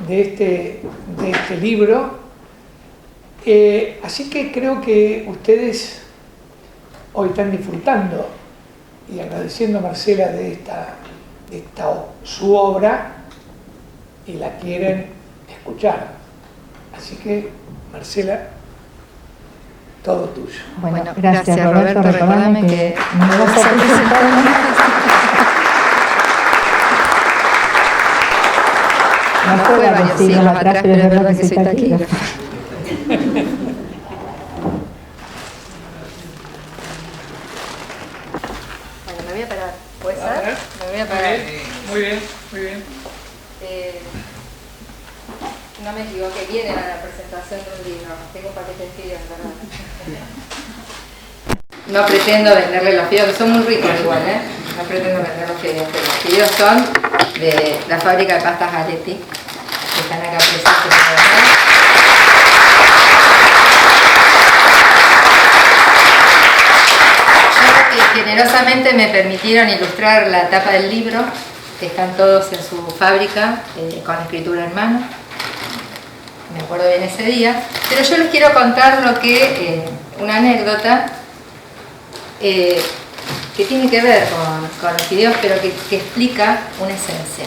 de este libro. Así que creo que ustedes hoy están disfrutando y agradeciendo a Marcela de esta su obra y la quieren escuchar. Así que, Marcela, todo tuyo. Bueno, gracias Roberto. Recordame que me vas a presentar. No fue varios siglos atrás, pero es verdad que soy taquígrafa. Bueno, me voy a parar. ¿Puede ser? Me voy a parar. Muy bien, muy bien. No me equivoqué, viene a la presentación de un libro. Tengo un paquete de fideos, ¿verdad? No pretendo venderle los fideos, que son muy ricos igual, ¿eh? No pretendo vender los fideos, pero los fideos son de la fábrica de pastas Galetti, que están acá presentes. Que generosamente me permitieron ilustrar la tapa del libro, que están todos en su fábrica, con escritura en mano. Me acuerdo bien ese día, pero yo les quiero contar una anécdota que tiene que ver con los fideos, pero que explica una esencia.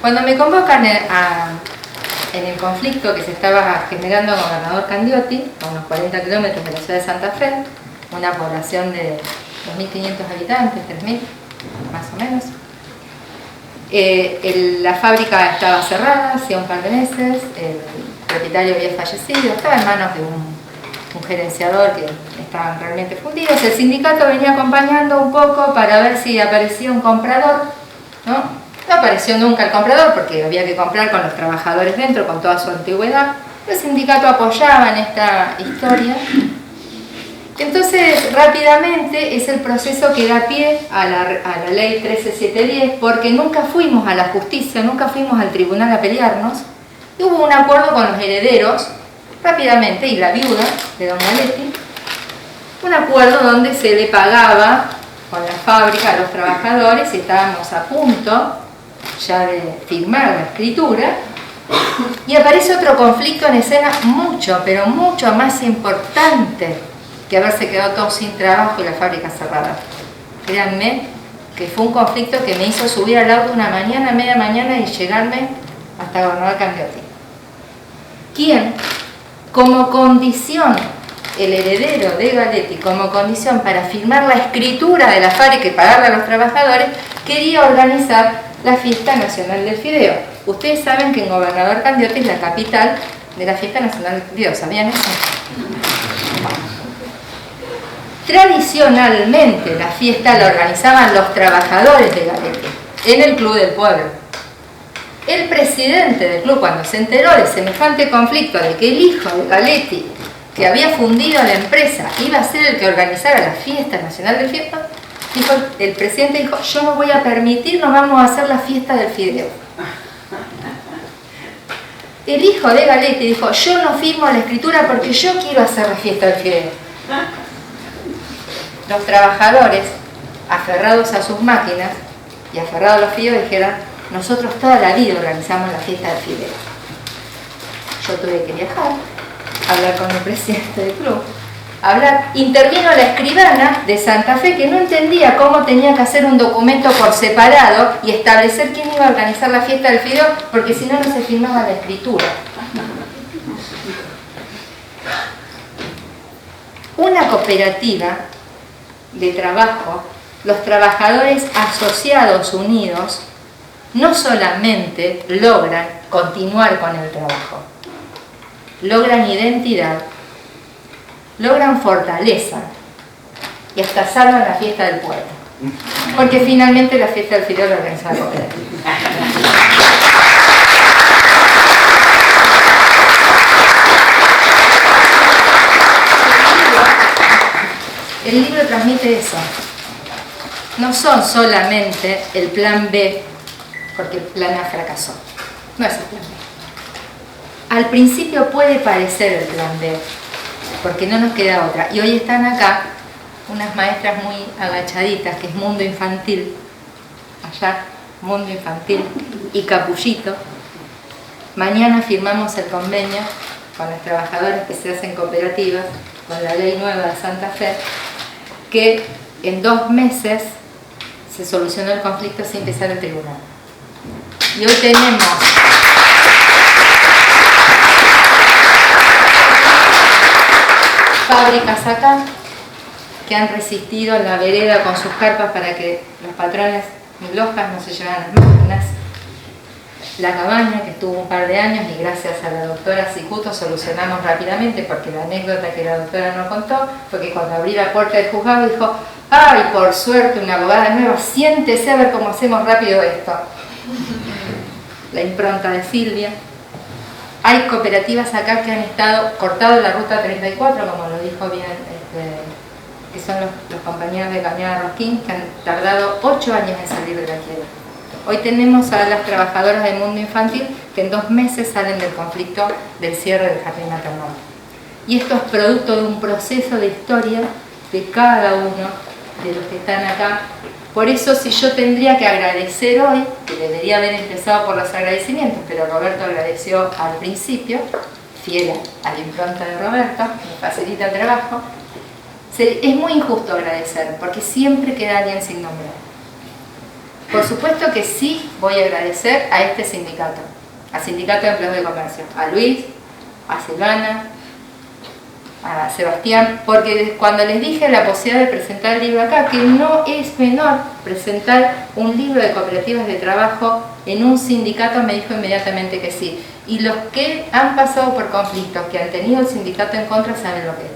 Cuando me convocan en el conflicto que se estaba generando con Gobernador Candioti, a unos 40 kilómetros de la ciudad de Santa Fe, una población de 2.500 habitantes, 3.000 más o menos, la fábrica estaba cerrada hacía un par de meses, el propietario había fallecido, estaba en manos de un gerenciador que estaban realmente fundidos. El sindicato venía acompañando un poco para ver si aparecía un comprador, ¿no? No apareció nunca el comprador porque había que comprar con los trabajadores dentro, con toda su antigüedad. El sindicato apoyaba en esta historia. Entonces, rápidamente es el proceso que da pie a la ley 13710, porque nunca fuimos a la justicia, nunca fuimos al tribunal a pelearnos. Y hubo un acuerdo con los herederos, rápidamente, y la viuda de don Galetti, un acuerdo donde se le pagaba con la fábrica a los trabajadores, y estábamos a punto ya de firmar la escritura, y aparece otro conflicto en escena mucho, pero mucho más importante que haberse quedado todos sin trabajo y la fábrica cerrada. Créanme que fue un conflicto que me hizo subir al auto una mañana, media mañana, y llegarme hasta Gobernador Candioti. ¿Quién, como condición, el heredero de Galetti, como condición para firmar la escritura de la fábrica y pagarle a los trabajadores, quería organizar la Fiesta Nacional del Fideo? Ustedes saben que en Gobernador Candioti es la capital de la Fiesta Nacional del Fideo, ¿sabían eso? Tradicionalmente la fiesta la organizaban los trabajadores de Galetti, en el Club del Pueblo. El presidente del club, cuando se enteró de semejante conflicto, de que el hijo de Galetti, que había fundido la empresa, iba a ser el que organizara la fiesta nacional del fideo, el presidente dijo: yo no voy a permitir, no vamos a hacer la fiesta del fideo. El hijo de Galetti dijo: yo no firmo la escritura porque yo quiero hacer la fiesta del fideo. Los trabajadores, aferrados a sus máquinas y aferrados a los fideos, dijeron: nosotros toda la vida organizamos la fiesta del fideo. Yo tuve que viajar, hablar con el presidente del club, intervino la escribana de Santa Fe, que no entendía cómo tenía que hacer un documento por separado y establecer quién iba a organizar la fiesta del fideo, porque si no, no se firmaba la escritura. Una cooperativa de trabajo, los trabajadores asociados unidos, no solamente logran continuar con el trabajo, logran identidad, logran fortaleza y hasta salvan la fiesta del pueblo, porque finalmente la fiesta del fideo la organiza la cooperativa. El libro transmite eso. No son solamente el plan B, porque el plan A fracasó. No es el plan B. Al principio puede parecer el plan B, porque no nos queda otra. Y hoy están acá unas maestras muy agachaditas, que es Mundo Infantil, allá, Mundo Infantil y Capullito. Mañana firmamos el convenio con los trabajadores que se hacen cooperativas, con la ley nueva de Santa Fe, que en 2 meses se solucionó el conflicto sin pisar el tribunal. Y hoy tenemos fábricas acá que han resistido en la vereda con sus carpas para que los patrones ni lojas no se llevaran las máquinas. La cabaña, que estuvo un par de años y gracias a la doctora Cicuto solucionamos rápidamente, porque la anécdota que la doctora nos contó fue que cuando abrí la puerta del juzgado dijo: ¡ay, por suerte, una abogada nueva! Siéntese a ver cómo hacemos rápido esto. La impronta de Silvia. Hay cooperativas acá que han estado cortado la ruta 34, como lo dijo bien, que son los compañeros de Cañada Rosquín, que han tardado 8 años en salir de la quiebra. Hoy tenemos a las trabajadoras del Mundo Infantil que en 2 meses salen del conflicto del cierre del jardín maternal. Y esto es producto de un proceso de historia de cada uno de los que están acá. Por eso, si yo tendría que agradecer hoy, que debería haber empezado por los agradecimientos, pero Roberto agradeció al principio, fiel a la impronta de Roberto, me facilita el trabajo, es muy injusto agradecer, porque siempre queda alguien sin nombrar. Por supuesto que sí voy a agradecer a este sindicato, al Sindicato de Empleados de Comercio, a Luis, a Silvana, a Sebastián, porque cuando les dije la posibilidad de presentar el libro acá, que no es menor presentar un libro de cooperativas de trabajo en un sindicato, me dijo inmediatamente que sí. Y los que han pasado por conflictos, que han tenido el sindicato en contra, saben lo que es.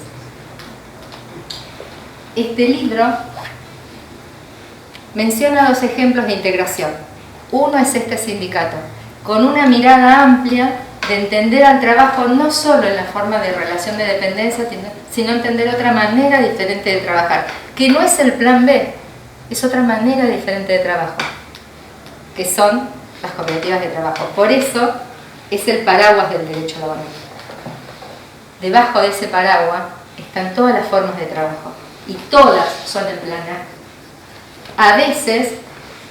Este libro menciona 2 ejemplos de integración. Uno es este sindicato, con una mirada amplia de entender al trabajo no solo en la forma de relación de dependencia, sino entender otra manera diferente de trabajar, que no es el plan B, es otra manera diferente de trabajo, que son las cooperativas de trabajo. Por eso es el paraguas del derecho laboral. Debajo de ese paraguas están todas las formas de trabajo, y todas son el plan A. A veces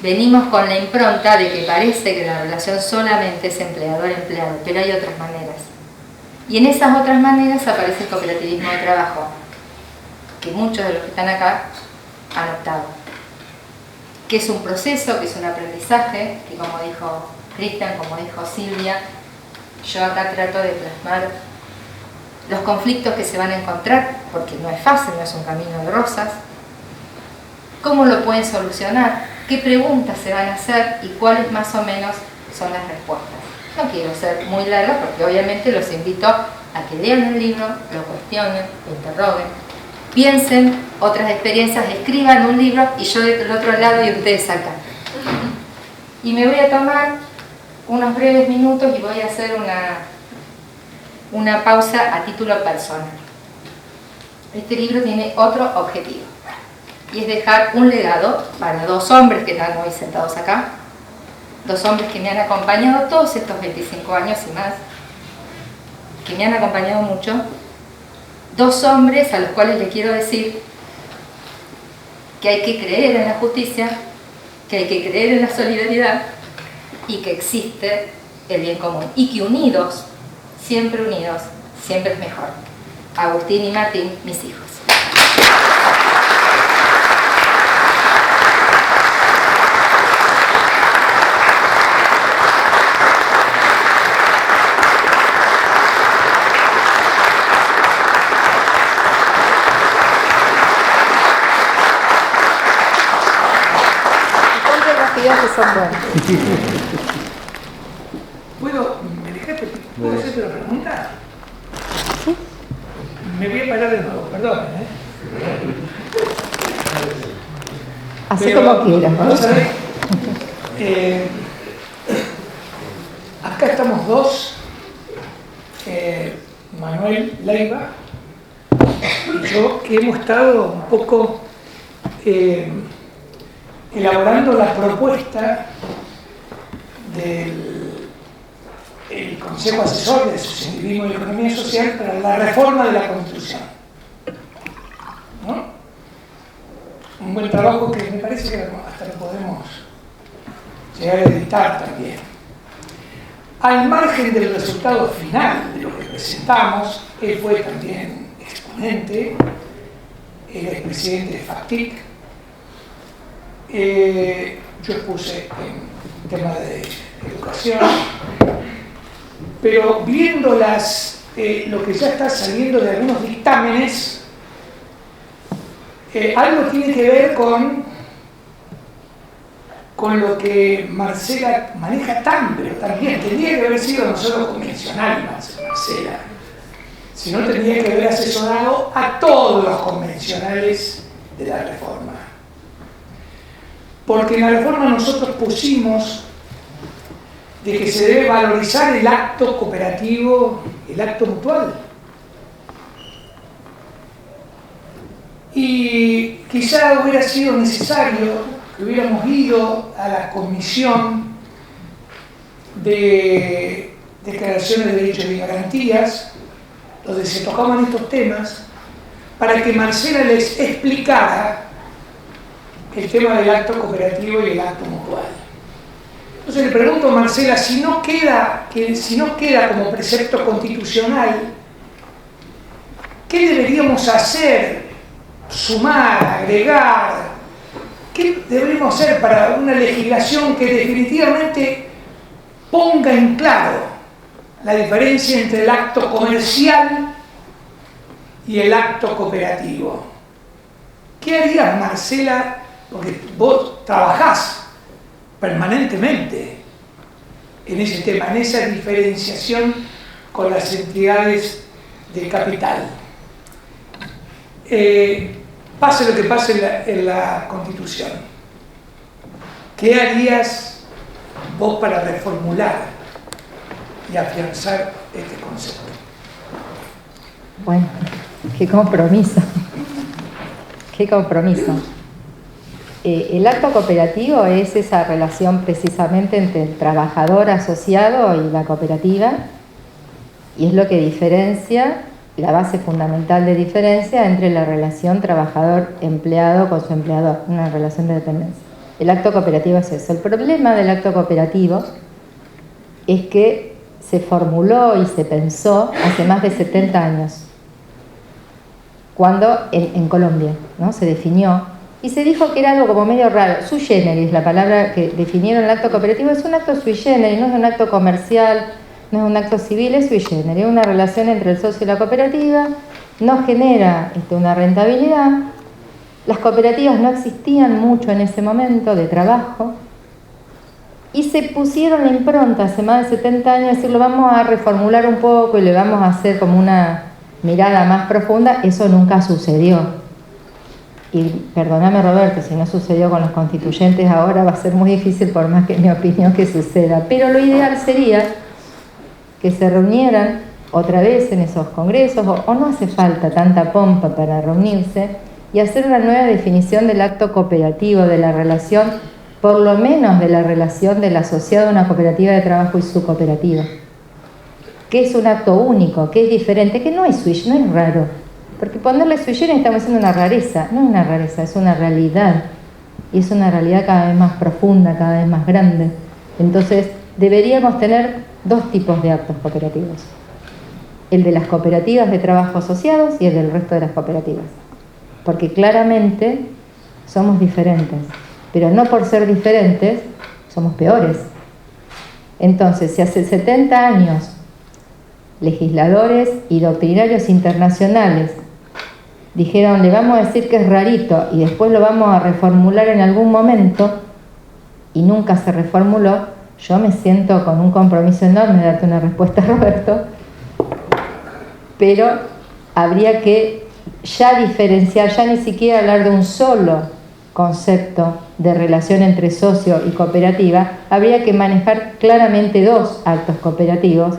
venimos con la impronta de que parece que la relación solamente es empleador-empleado, pero hay otras maneras. Y en esas otras maneras aparece el cooperativismo de trabajo, que muchos de los que están acá han optado. Que es un proceso, que es un aprendizaje, que como dijo Cristian, como dijo Silvia, yo acá trato de plasmar los conflictos que se van a encontrar, porque no es fácil, no es un camino de rosas. ¿Cómo lo pueden solucionar? ¿Qué preguntas se van a hacer? Y cuáles más o menos son las respuestas. No quiero ser muy larga porque obviamente los invito a que lean el libro, lo cuestionen, lo interroguen, piensen otras experiencias, escriban un libro y yo del otro lado y ustedes acá. Y me voy a tomar unos breves minutos y voy a hacer una pausa a título personal. Este libro tiene otro objetivo, y es dejar un legado para dos hombres que están hoy sentados acá, dos hombres que me han acompañado todos estos 25 años y más, que me han acompañado mucho, dos hombres a los cuales les quiero decir que hay que creer en la justicia, que hay que creer en la solidaridad y que existe el bien común, y que unidos, siempre es mejor. Agustín y Martín, mis hijos. Que son buenos. ¿Puedo hacerte una pregunta? ¿Sí? Me voy a parar de nuevo, perdón. Así como quieras. Vamos a ver. Acá estamos dos, Manuel Leiva y yo, que hemos estado un poco elaborando la propuesta del Consejo Asesor de Socialismo y Economía Social para la reforma de la Constitución, ¿no? Un buen trabajo que me parece que hasta lo podemos llegar a editar también. Al margen del resultado final de lo que presentamos, él fue también exponente, el expresidente de FACTIC. Yo expuse en tema de educación, pero viendo lo que ya está saliendo de algunos dictámenes, algo tiene que ver con lo que Marcela maneja tan, pero también tendría que haber sido no solo convencional Marcela, sino tendría que haber asesorado a todos los convencionales de la reforma. Porque en la reforma nosotros pusimos de que se debe valorizar el acto cooperativo, el acto mutual. Y quizá hubiera sido necesario que hubiéramos ido a la Comisión de Declaraciones de Derechos y Garantías, donde se tocaban estos temas, para que Marcela les explicara el tema del acto cooperativo y el acto mutual. Entonces le pregunto a Marcela, si no queda como precepto constitucional, ¿qué deberíamos hacer? Sumar, agregar, ¿qué deberíamos hacer para una legislación que definitivamente ponga en claro la diferencia entre el acto comercial y el acto cooperativo? ¿Qué harías, Marcela? Porque vos trabajás permanentemente en ese tema, en esa diferenciación con las entidades de capital. Pase lo que pase en la Constitución, ¿qué harías vos para reformular y afianzar este concepto? Bueno, qué compromiso. Qué compromiso. El acto cooperativo es esa relación precisamente entre el trabajador asociado y la cooperativa, y es lo que diferencia, la base fundamental de diferencia entre la relación trabajador-empleado con su empleador, una relación de dependencia. El acto cooperativo es eso. El problema del acto cooperativo es que se formuló y se pensó hace más de 70 años, cuando en Colombia, ¿no? Se definió y se dijo que era algo como medio raro. Sui generis, la palabra que definieron el acto cooperativo, es un acto sui generis, no es un acto comercial, no es un acto civil, es sui generis, es una relación entre el socio y la cooperativa, no genera una rentabilidad. Las cooperativas no existían mucho en ese momento de trabajo y se pusieron la impronta hace más de 70 años de decir, lo vamos a reformular un poco y le vamos a hacer como una mirada más profunda. Eso nunca sucedió. y perdóname Roberto, si no sucedió con los constituyentes ahora va a ser muy difícil por más que en mi opinión que suceda, pero lo ideal sería que se reunieran otra vez en esos congresos, o no hace falta tanta pompa para reunirse, y hacer una nueva definición del acto cooperativo, de la relación, por lo menos de la relación del asociado a una cooperativa de trabajo y su cooperativa, que es un acto único, que es diferente, que no es switch, no es raro, porque ponerle switch estamos haciendo una rareza, no es una rareza, es una realidad, y es una realidad cada vez más profunda, cada vez más grande. Entonces deberíamos tener dos tipos de actos cooperativos: el de las cooperativas de trabajo asociados y el del resto de las cooperativas, porque claramente somos diferentes, pero no por ser diferentes somos peores. Entonces, si hace 70 años legisladores y doctrinarios internacionales dijeron, le vamos a decir que es rarito y después lo vamos a reformular en algún momento, y nunca se reformuló, yo me siento con un compromiso enorme de darte una respuesta, Roberto, pero habría que ya diferenciar, ya ni siquiera hablar de un solo concepto de relación entre socio y cooperativa, habría que manejar claramente dos actos cooperativos,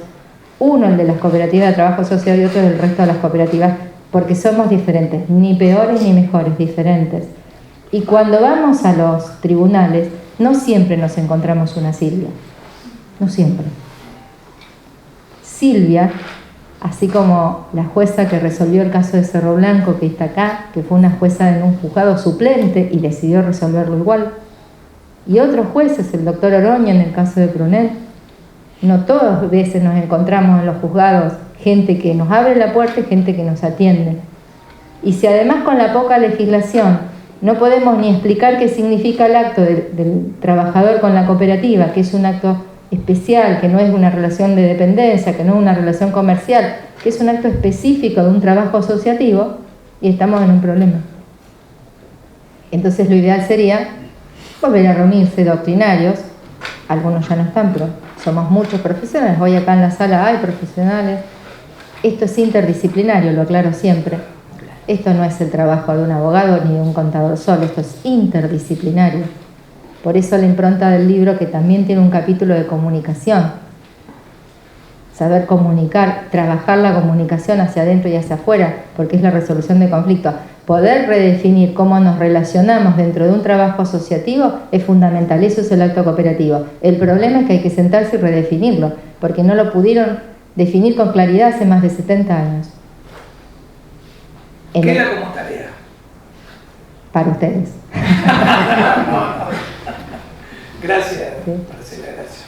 uno el de las cooperativas de trabajo asociado y otro del resto de las cooperativas, porque somos diferentes, ni peores ni mejores, diferentes. Y cuando vamos a los tribunales, no siempre nos encontramos una Silvia, no siempre. Silvia, así como la jueza que resolvió el caso de Cerro Blanco, que está acá, que fue una jueza en un juzgado suplente y decidió resolverlo igual, y otros jueces, el doctor Oroño en el caso de Prunel, no todas veces nos encontramos en los juzgados gente que nos abre la puerta y gente que nos atiende. Y si además con la poca legislación no podemos ni explicar qué significa el acto del trabajador con la cooperativa, que es un acto especial, que no es una relación de dependencia, que no es una relación comercial, que es un acto específico de un trabajo asociativo, y estamos en un problema. Entonces lo ideal sería volver a reunirse doctrinarios, algunos ya no están, pero somos muchos profesionales, hoy acá en la sala hay profesionales. Esto es interdisciplinario, lo aclaro siempre. Esto no es el trabajo de un abogado ni de un contador solo, esto es interdisciplinario. Por eso la impronta del libro, que también tiene un capítulo de comunicación. Saber comunicar, trabajar la comunicación hacia adentro y hacia afuera, porque es la resolución de conflictos. Poder redefinir cómo nos relacionamos dentro de un trabajo asociativo es fundamental, eso es el acto cooperativo. El problema es que hay que sentarse y redefinirlo, porque no lo pudieron definir con claridad hace más de 70 años. Queda como tarea. Para ustedes. Gracias, Sí. Marcela, gracias.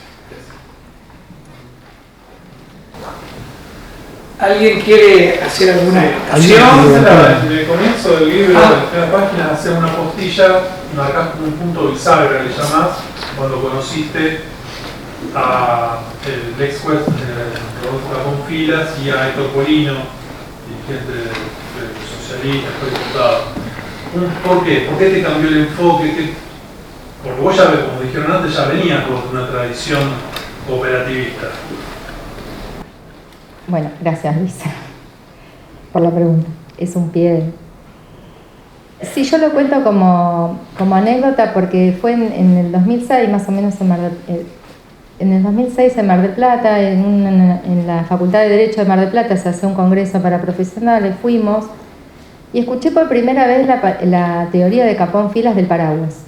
¿Alguien quiere hacer alguna En el comienzo del libro, en la primera página, haces una postilla, marcas un punto bisagra, le llamás, cuando conociste a el ex juez Rodolfo Capón Filas y a Héctor Polino, dirigente socialista, fue diputado. ¿Por qué? ¿Por qué te cambió el enfoque? Porque vos ya, como dijeron antes, ya venías con una tradición cooperativista. Bueno, gracias Luisa por la pregunta. Es un pie. Sí, yo lo cuento como anécdota porque fue en el 2006, más o menos en el 2006 en Mar del Plata, en la Facultad de Derecho de Mar del Plata se hace un congreso para profesionales, fuimos y escuché por primera vez la teoría de Capón Filas del paraguas,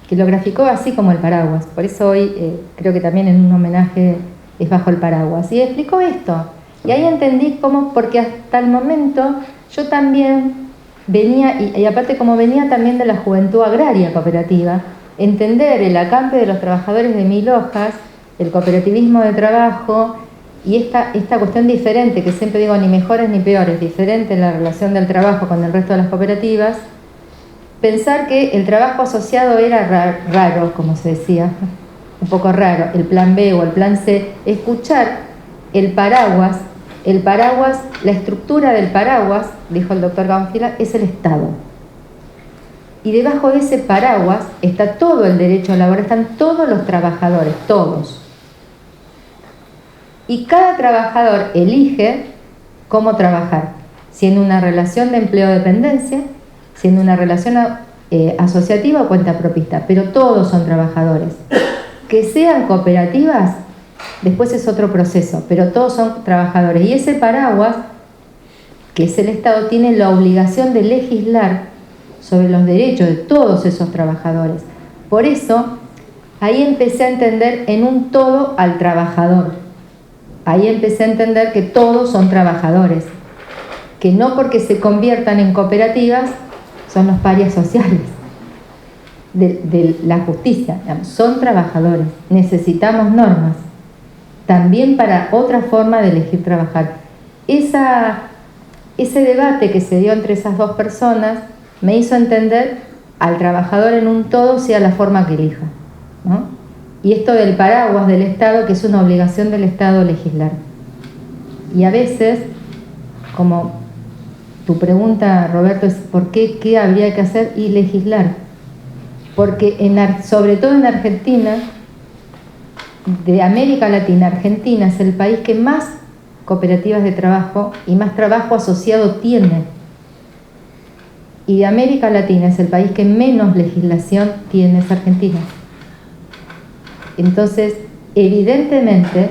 que lo graficó así como el paraguas. Por eso hoy creo que también en un homenaje es bajo el paraguas. Y explicó esto. Y ahí entendí cómo, porque hasta el momento yo también venía, y aparte como venía también de la juventud agraria cooperativa, entender el acampe de los trabajadores de 1000 hojas, el cooperativismo de trabajo y esta cuestión diferente, que siempre digo ni mejores ni peores, diferente en la relación del trabajo con el resto de las cooperativas, pensar que el trabajo asociado era raro, como se decía, un poco raro, el plan B o el plan C, escuchar el paraguas, la estructura del paraguas, dijo el doctor Gaunfila, es el Estado. Y debajo de ese paraguas está todo el derecho laboral, están todos los trabajadores, todos. Y cada trabajador elige cómo trabajar, si en una relación de empleo-dependencia siendo una relación asociativa o cuentapropista, pero todos son trabajadores. Que sean cooperativas, después es otro proceso, pero todos son trabajadores. Y ese paraguas, que es el Estado, tiene la obligación de legislar sobre los derechos de todos esos trabajadores. Por eso, ahí empecé a entender en un todo al trabajador. Ahí empecé a entender que todos son trabajadores, que no porque se conviertan en cooperativas son los parias sociales de la justicia. Son trabajadores, necesitamos normas también para otra forma de elegir trabajar. Ese debate que se dio entre esas dos personas me hizo entender al trabajador en un todo, sea la forma que elija, ¿no? Y esto del paraguas del Estado, que es una obligación del Estado legislar. Y a veces, como tu pregunta, Roberto, es ¿por qué? ¿Qué habría que hacer? Y legislar. Porque sobre todo en Argentina, de América Latina, Argentina es el país que más cooperativas de trabajo y más trabajo asociado tiene. Y de América Latina es el país que menos legislación tiene, es Argentina. Entonces, evidentemente,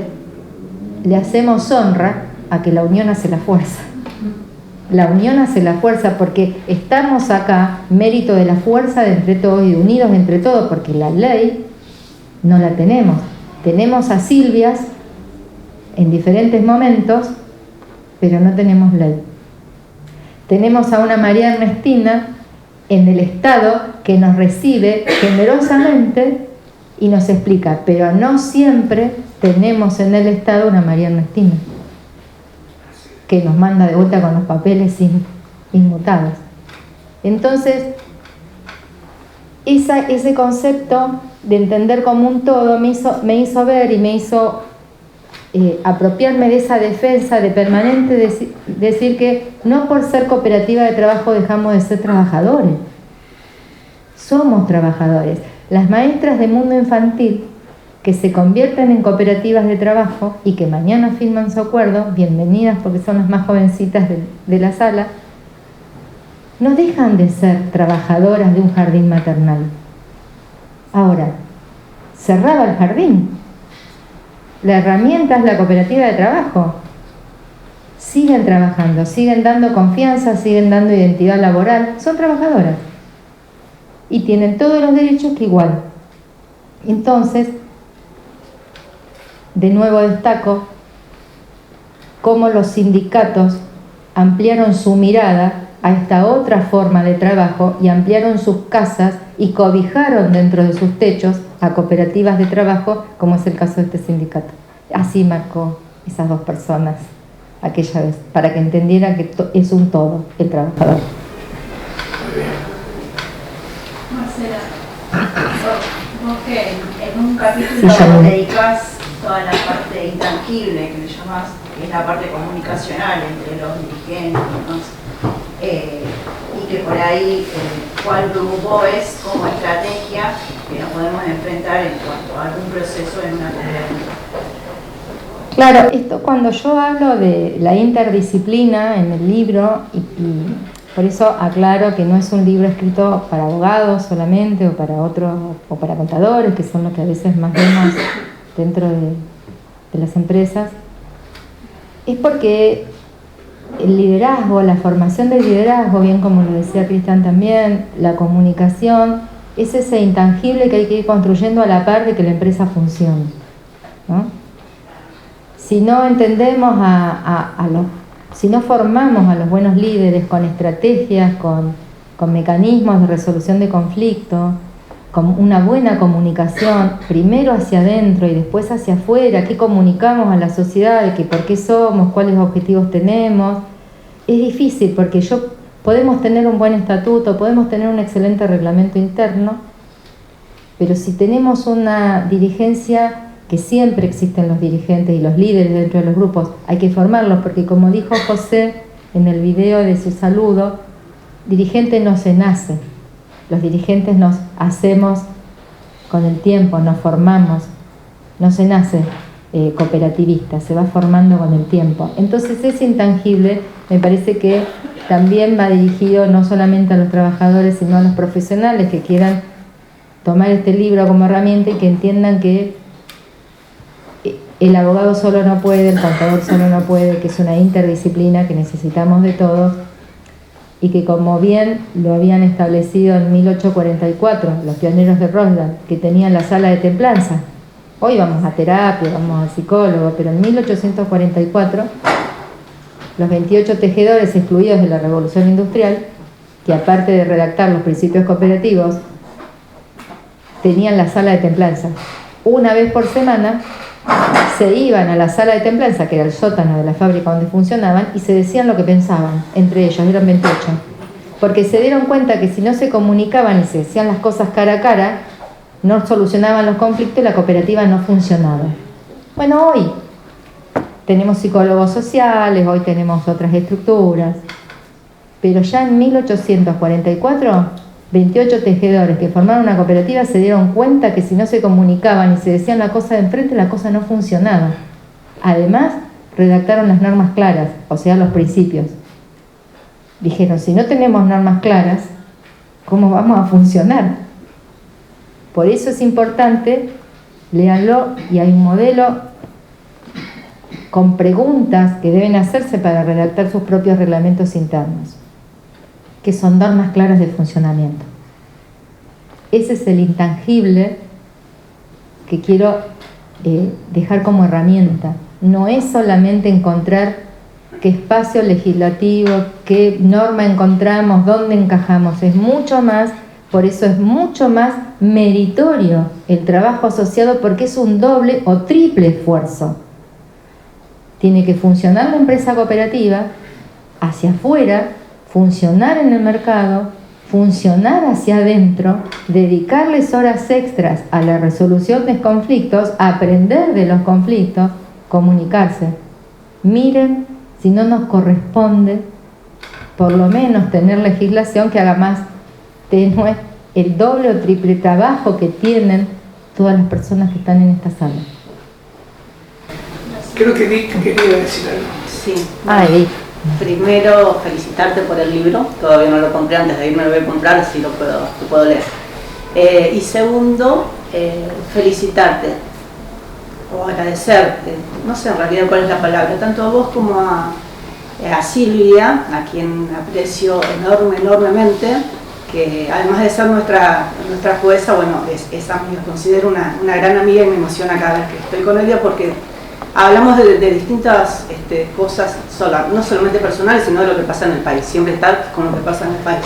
le hacemos honra a que la unión hace la fuerza. La unión hace la fuerza porque estamos acá, mérito de la fuerza de entre todos y unidos entre todos, porque la ley no la tenemos. Tenemos a Silvias en diferentes momentos, pero no tenemos ley. Tenemos a una María Ernestina en el Estado que nos recibe generosamente y nos explica, pero no siempre tenemos en el Estado una María Ernestina que nos manda de vuelta con los papeles inmutados. Entonces, ese concepto de entender como un todo me hizo ver y me hizo apropiarme de esa defensa de permanente decir que no por ser cooperativa de trabajo dejamos de ser trabajadores. Somos trabajadores. Las maestras de mundo infantil que se convierten en cooperativas de trabajo y que mañana firman su acuerdo, bienvenidas porque son las más jovencitas de la sala, no dejan de ser trabajadoras de un jardín maternal. Ahora, cerraba el jardín. La herramienta es la cooperativa de trabajo. Siguen trabajando, siguen dando confianza, siguen dando identidad laboral, son trabajadoras. Y tienen todos los derechos que igual. Entonces, de nuevo destaco cómo los sindicatos ampliaron su mirada a esta otra forma de trabajo y ampliaron sus casas y cobijaron dentro de sus techos a cooperativas de trabajo, como es el caso de este sindicato. Así marcó esas dos personas aquella vez, para que entendieran que es un todo el trabajador. Marcela, vos que en un capítulo dedicás toda la parte intangible que le llamás, que es la parte comunicacional entre los dirigentes, ¿no? Y que por ahí cuál grupo es como estrategia que nos podemos enfrentar en cuanto a algún proceso en una cooperativa. Claro, esto cuando yo hablo de la interdisciplina en el libro, y por eso aclaro que no es un libro escrito para abogados solamente o para otros, o para contadores, que son los que a veces más vemos dentro de las empresas, es porque el liderazgo, la formación del liderazgo, bien como lo decía Cristian también, la comunicación, es ese intangible que hay que ir construyendo a la par de que la empresa funcione, ¿no? Si no entendemos si no formamos a los buenos líderes con estrategias, con mecanismos de resolución de conflictos, con una buena comunicación, primero hacia adentro y después hacia afuera, qué comunicamos a la sociedad, de que por qué somos, cuáles objetivos tenemos, es difícil porque podemos tener un buen estatuto, podemos tener un excelente reglamento interno, pero si tenemos una dirigencia, que siempre existen los dirigentes y los líderes dentro de los grupos, hay que formarlos, porque como dijo José en el video de su saludo, dirigente no se nace, los dirigentes nos hacemos con el tiempo, nos formamos, no se nace. cooperativista, se va formando con el tiempo. Entonces ese intangible me parece que también va dirigido no solamente a los trabajadores, sino a los profesionales que quieran tomar este libro como herramienta y que entiendan que el abogado solo no puede, el contador solo no puede, que es una interdisciplina, que necesitamos de todos, y que como bien lo habían establecido en 1844 los pioneros de Rotterdam, que tenían la sala de templanza. Hoy vamos a terapia, vamos al psicólogo, pero en 1844 los 28 tejedores excluidos de la Revolución Industrial, que aparte de redactar los principios cooperativos, tenían la sala de templanza. Una vez por semana se iban a la sala de templanza, que era el sótano de la fábrica donde funcionaban, y se decían lo que pensaban, entre ellos, eran 28. Porque se dieron cuenta que si no se comunicaban y se decían las cosas cara a cara, no solucionaban los conflictos y la cooperativa no funcionaba. Bueno, hoy tenemos psicólogos sociales, hoy tenemos otras estructuras, pero ya en 1844, 28 tejedores que formaron una cooperativa se dieron cuenta que si no se comunicaban y se decían la cosa de enfrente, la cosa no funcionaba. Además, redactaron las normas claras, o sea, los principios. Dijeron, si no tenemos normas claras, ¿cómo vamos a funcionar? Por eso es importante, léanlo, y hay un modelo con preguntas que deben hacerse para redactar sus propios reglamentos internos, que son normas claras de funcionamiento. Ese es el intangible que quiero dejar como herramienta. No es solamente encontrar qué espacio legislativo, qué norma encontramos, dónde encajamos, es mucho más. Por eso es mucho más meritorio el trabajo asociado, porque es un doble o triple esfuerzo. Tiene que funcionar la empresa cooperativa hacia afuera, funcionar en el mercado, funcionar hacia adentro, dedicarles horas extras a la resolución de conflictos, aprender de los conflictos, comunicarse. Miren, si no nos corresponde, por lo menos tener legislación que haga más tenue el doble o triple trabajo que tienen todas las personas que están en esta sala. Creo que Edith quería decir algo. Sí. Edith. Primero, felicitarte por el libro. Todavía no lo compré, antes de irme lo voy a comprar, así lo puedo leer. Y segundo, felicitarte o agradecerte, no sé en realidad cuál es la palabra, tanto a vos como a Silvia, a quien aprecio enormemente, que además de ser nuestra jueza, bueno, es amiga, considero una gran amiga, y me emociona cada vez que estoy con ella, porque hablamos de distintas cosas, no solamente personales, sino de lo que pasa en el país, siempre estar con lo que pasa en el país.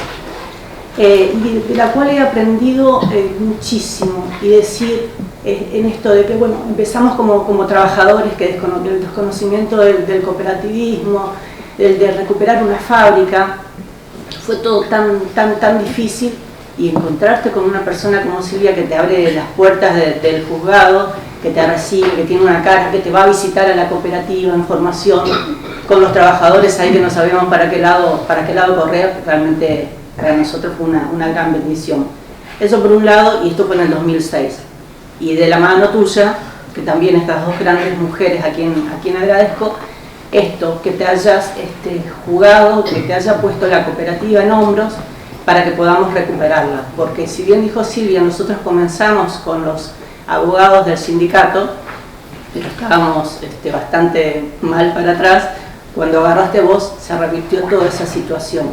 Y de la cual he aprendido muchísimo, y decir en esto de que, bueno, empezamos como trabajadores, que el desconocimiento del cooperativismo, de recuperar una fábrica, fue todo tan difícil, y encontrarte con una persona como Silvia que te abre las puertas del juzgado, que te recibe, que tiene una cara, que te va a visitar a la cooperativa en formación, con los trabajadores ahí que no sabíamos para qué lado correr, realmente para nosotros fue una gran bendición. Eso por un lado, y esto fue en el 2006. Y de la mano tuya, que también estas dos grandes mujeres a quien agradezco, esto, que te hayas jugado, que te haya puesto la cooperativa en hombros para que podamos recuperarla. Porque si bien dijo Silvia, nosotros comenzamos con los abogados del sindicato, pero estábamos bastante mal para atrás. Cuando agarraste vos, se revirtió toda esa situación.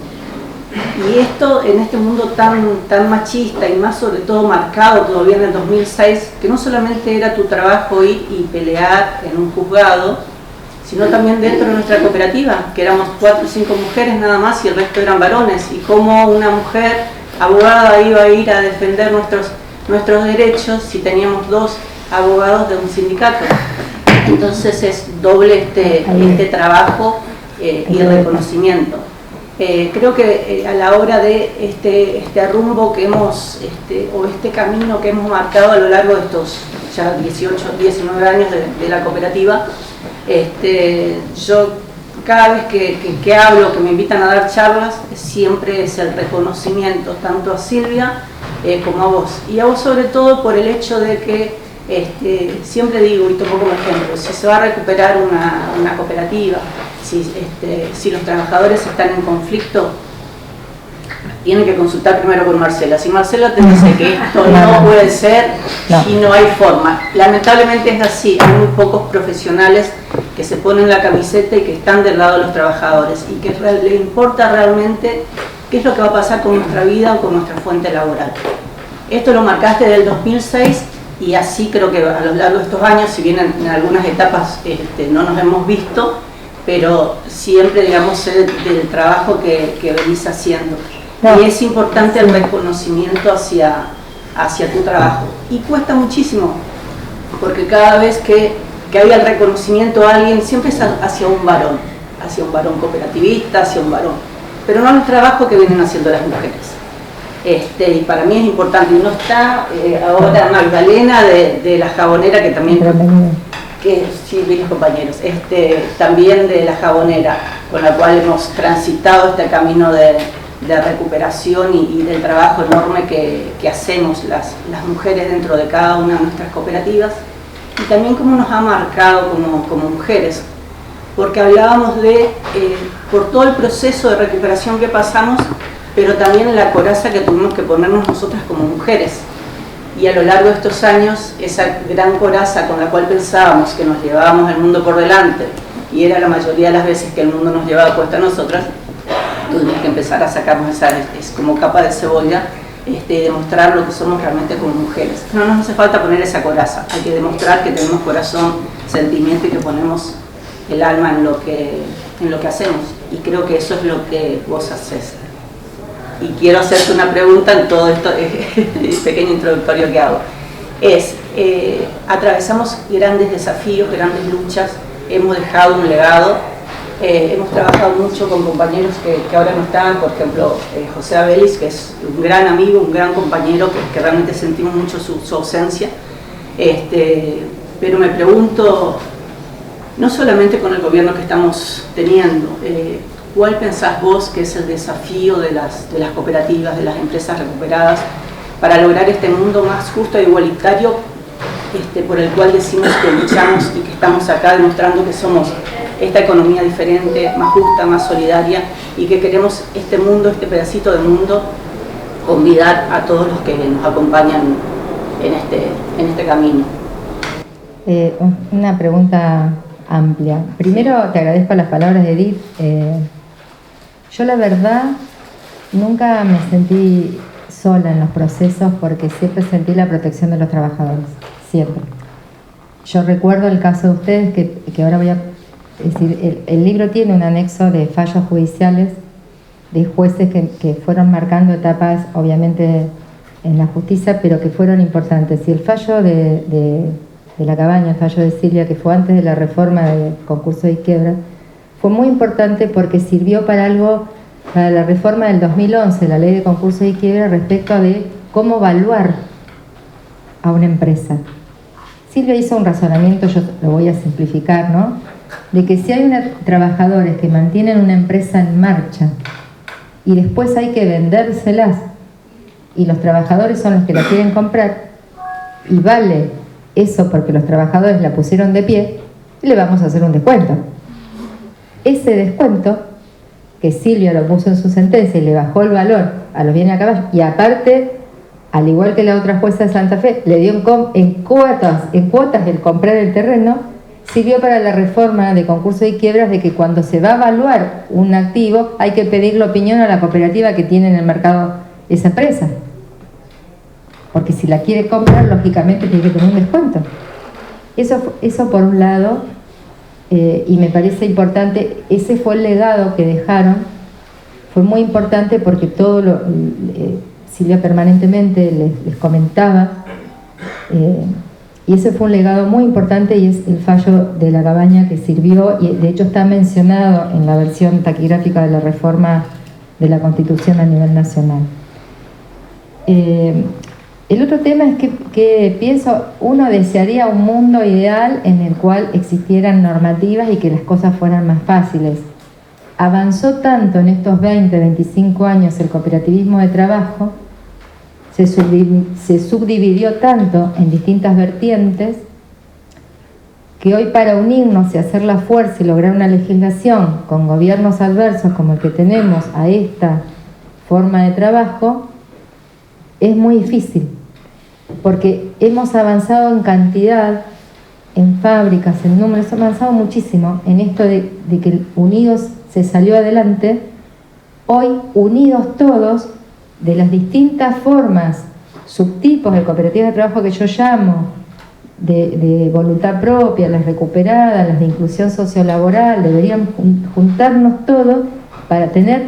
Y esto, en este mundo tan machista, y más sobre todo marcado todavía en el 2006, que no solamente era tu trabajo ir y pelear en un juzgado, sino también dentro de nuestra cooperativa, que éramos 4 o 5 mujeres nada más y el resto eran varones, y cómo una mujer abogada iba a ir a defender nuestros derechos si teníamos 2 abogados de un sindicato. Entonces es doble este trabajo y reconocimiento. Creo que a la hora de este rumbo que hemos, o este camino que hemos marcado a lo largo de estos ya 18, 19 años de la cooperativa, yo cada vez que hablo, que me invitan a dar charlas, siempre es el reconocimiento tanto a Silvia como a vos. Y a vos sobre todo por el hecho de que Siempre digo, y tomo como ejemplo, si se va a recuperar una cooperativa, si los trabajadores están en conflicto, tienen que consultar primero con Marcela. Si Marcela te dice que esto no puede ser y no hay forma, lamentablemente es así. Hay muy pocos profesionales que se ponen la camiseta y que están del lado de los trabajadores y que le importa realmente qué es lo que va a pasar con nuestra vida o con nuestra fuente laboral. Esto lo marcaste del 2006 y así creo que a lo largo de estos años, si bien en algunas etapas no nos hemos visto, pero siempre, digamos, del trabajo que venís haciendo. Y es importante el reconocimiento hacia tu trabajo. Y cuesta muchísimo, porque cada vez que haya el reconocimiento a alguien, siempre es hacia un varón cooperativista, hacia un varón. Pero no el trabajo que vienen haciendo las mujeres. Y para mí es importante. Y no está ahora Magdalena de la Jabonera, que también... sí, mis compañeros. También de la Jabonera, con la cual hemos transitado este camino de recuperación y del trabajo enorme que hacemos las mujeres dentro de cada una de nuestras cooperativas, y también cómo nos ha marcado como mujeres, porque hablábamos por todo el proceso de recuperación que pasamos, pero también la coraza que tuvimos que ponernos nosotras como mujeres, y a lo largo de estos años esa gran coraza con la cual pensábamos que nos llevábamos el mundo por delante, y era la mayoría de las veces que el mundo nos llevaba puesta a nosotras, tuvimos que empezar a sacarnos es como capa de cebolla, demostrar lo que somos realmente como mujeres. No nos hace falta poner esa coraza, hay que demostrar que tenemos corazón, sentimiento y que ponemos el alma en lo que hacemos. Y creo que eso es lo que vos haces. Y quiero hacerte una pregunta en todo esto, pequeño introductorio que hago. Atravesamos grandes desafíos, grandes luchas, hemos dejado un legado. Hemos trabajado mucho con compañeros que ahora no están, por ejemplo, José Abelis, que es un gran amigo, un gran compañero, que realmente sentimos mucho su ausencia. Pero me pregunto, no solamente con el gobierno que estamos teniendo, ¿cuál pensás vos que es el desafío de las cooperativas, de las empresas recuperadas, para lograr este mundo más justo e igualitario por el cual decimos que luchamos y que estamos acá demostrando que somos esta economía diferente, más justa, más solidaria, y que queremos este mundo, este pedacito de mundo, convidar a todos los que nos acompañan en este camino? Una pregunta amplia. Primero te agradezco las palabras de Edith. Yo la verdad nunca me sentí sola en los procesos porque siempre sentí la protección de los trabajadores, siempre. Yo recuerdo el caso de ustedes que ahora voy a... Es decir, el libro tiene un anexo de fallos judiciales de jueces que fueron marcando etapas, obviamente, en la justicia, pero que fueron importantes. Y el fallo de la Cabaña, el fallo de Silvia, que fue antes de la reforma del concurso y quiebra, fue muy importante porque sirvió para algo, para la reforma del 2011, la ley de concurso y quiebra, respecto de cómo evaluar a una empresa. Silvia hizo un razonamiento, yo lo voy a simplificar, ¿no?, de que si hay trabajadores que mantienen una empresa en marcha y después hay que vendérselas y los trabajadores son los que la quieren comprar y vale eso porque los trabajadores la pusieron de pie, le vamos a hacer un descuento. Ese descuento, que Silvia lo puso en su sentencia y le bajó el valor a los bienes a caballo, y aparte, al igual que la otra jueza de Santa Fe, le dio en cuotas el comprar el terreno, sirvió para la reforma de concurso y quiebras, de que cuando se va a evaluar un activo hay que pedir la opinión a la cooperativa que tiene en el mercado esa empresa, porque si la quiere comprar, lógicamente tiene que tener un descuento. Eso por un lado, y me parece importante. Ese fue el legado que dejaron, fue muy importante porque Silvia permanentemente les comentaba, y ese fue un legado muy importante, y es el fallo de la Cabaña que sirvió, y de hecho está mencionado en la versión taquigráfica de la reforma de la Constitución a nivel nacional. El otro tema es que pienso, uno desearía un mundo ideal en el cual existieran normativas y que las cosas fueran más fáciles. Avanzó tanto en estos 20, 25 años el cooperativismo de trabajo, se subdividió tanto en distintas vertientes que hoy, para unirnos y hacer la fuerza y lograr una legislación con gobiernos adversos como el que tenemos a esta forma de trabajo, es muy difícil, porque hemos avanzado en cantidad, en fábricas, en números, hemos avanzado muchísimo en esto de que unidos se salió adelante. Hoy, unidos todos, de las distintas formas, subtipos de cooperativas de trabajo que yo llamo, de voluntad propia, las recuperadas, las de inclusión sociolaboral, deberían juntarnos todos para tener,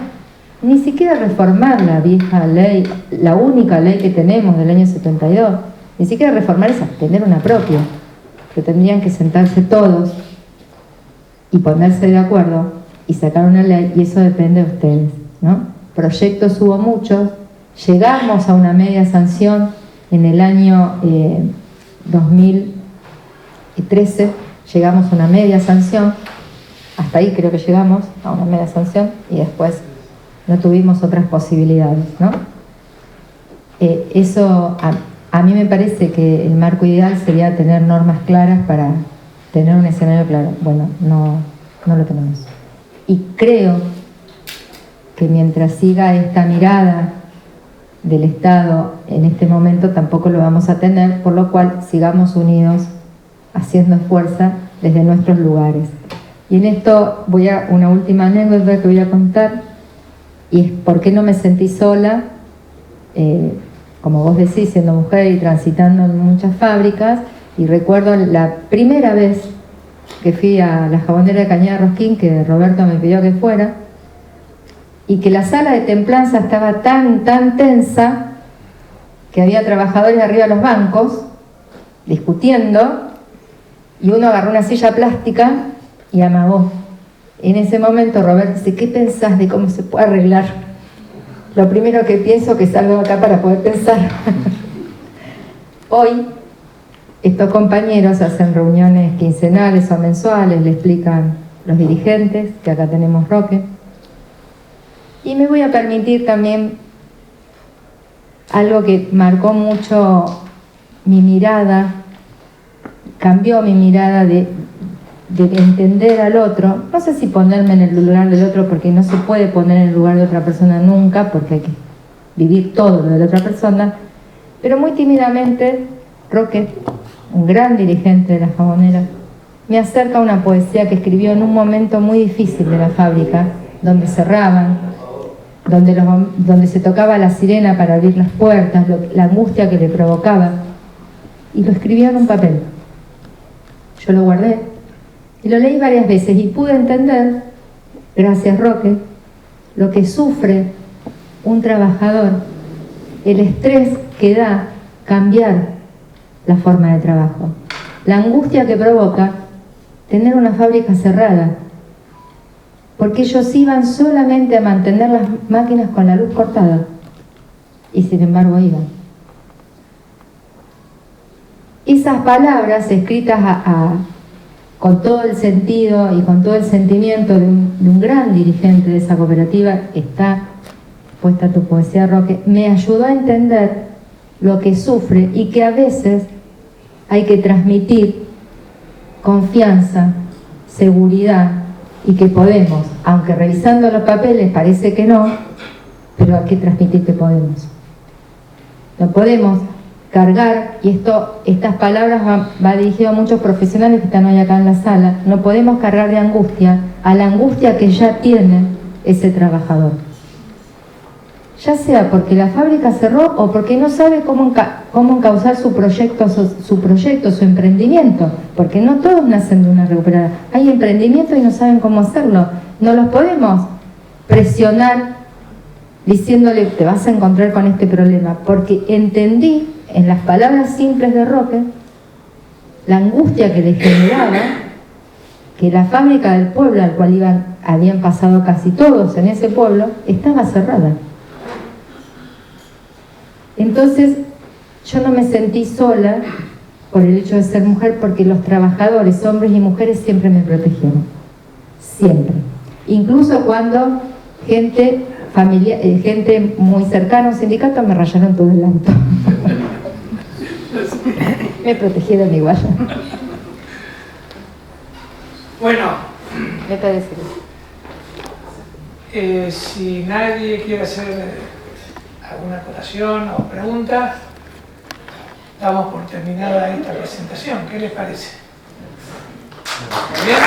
ni siquiera reformar la vieja ley, la única ley que tenemos del año 72, ni siquiera reformar esa, tener una propia, que tendrían que sentarse todos y ponerse de acuerdo y sacar una ley, y eso depende de ustedes, ¿no? Proyectos hubo muchos, llegamos a una media sanción en el año 2013, llegamos a una media sanción, hasta ahí creo que llegamos a una media sanción, y después no tuvimos otras posibilidades, ¿no? Eso a mí me parece que el marco ideal sería tener normas claras para tener un escenario claro. Bueno, no lo tenemos. Y creo que mientras siga esta mirada del Estado en este momento tampoco lo vamos a tener, por lo cual sigamos unidos haciendo fuerza desde nuestros lugares. Y en esto una última anécdota que voy a contar, y es por qué no me sentí sola, como vos decís, siendo mujer y transitando en muchas fábricas. Y recuerdo la primera vez que fui a la jabonera de Cañada Rosquín, que Roberto me pidió que fuera, y que la sala de templanza estaba tan tensa que había trabajadores arriba de los bancos discutiendo, y uno agarró una silla plástica y amagó. En ese momento Roberto dice: ¿qué pensás de cómo se puede arreglar? Lo primero que pienso es que salgo acá para poder pensar. Hoy estos compañeros hacen reuniones quincenales o mensuales, le explican los dirigentes, que acá tenemos Roque. Y me voy a permitir también algo que marcó mucho mi mirada, cambió mi mirada de entender al otro. No sé si ponerme en el lugar del otro, porque no se puede poner en el lugar de otra persona nunca, porque hay que vivir todo lo de la otra persona, pero muy tímidamente Roque, un gran dirigente de la jabonera, me acerca una poesía que escribió en un momento muy difícil de la fábrica, donde cerraban, donde se tocaba la sirena para abrir las puertas, la angustia que le provocaba, y lo escribió en un papel. Yo lo guardé y lo leí varias veces y pude entender, gracias Roque, lo que sufre un trabajador, el estrés que da cambiar la forma de trabajo, la angustia que provoca tener una fábrica cerrada, porque ellos iban solamente a mantener las máquinas con la luz cortada, y sin embargo iban. Esas palabras escritas con todo el sentido y con todo el sentimiento de un gran dirigente de esa cooperativa, está puesta tu poesía, Roque, me ayudó a entender lo que sufre, y que a veces hay que transmitir confianza, seguridad, y que podemos, aunque revisando los papeles parece que no, pero hay que transmitir que podemos. No podemos cargar, y estas palabras va dirigido a muchos profesionales que están hoy acá en la sala, no podemos cargar de angustia a la angustia que ya tiene ese trabajador. Ya sea porque la fábrica cerró o porque no sabe cómo encauzar su proyecto, su emprendimiento, porque no todos nacen de una recuperada. Hay emprendimientos y no saben cómo hacerlo. No los podemos presionar diciéndole: te vas a encontrar con este problema, porque entendí en las palabras simples de Roque la angustia que le generaba que la fábrica del pueblo al cual habían pasado casi todos en ese pueblo estaba cerrada. Entonces yo no me sentí sola por el hecho de ser mujer, porque los trabajadores, hombres y mujeres, siempre me protegieron, siempre. Incluso cuando gente gente muy cercana a un sindicato me rayaron todo el auto. Me protegieron igual. Bueno, Me parece. si nadie quiere hacer alguna acotación o pregunta, damos por terminada esta presentación. ¿Qué les parece? ¿Bien?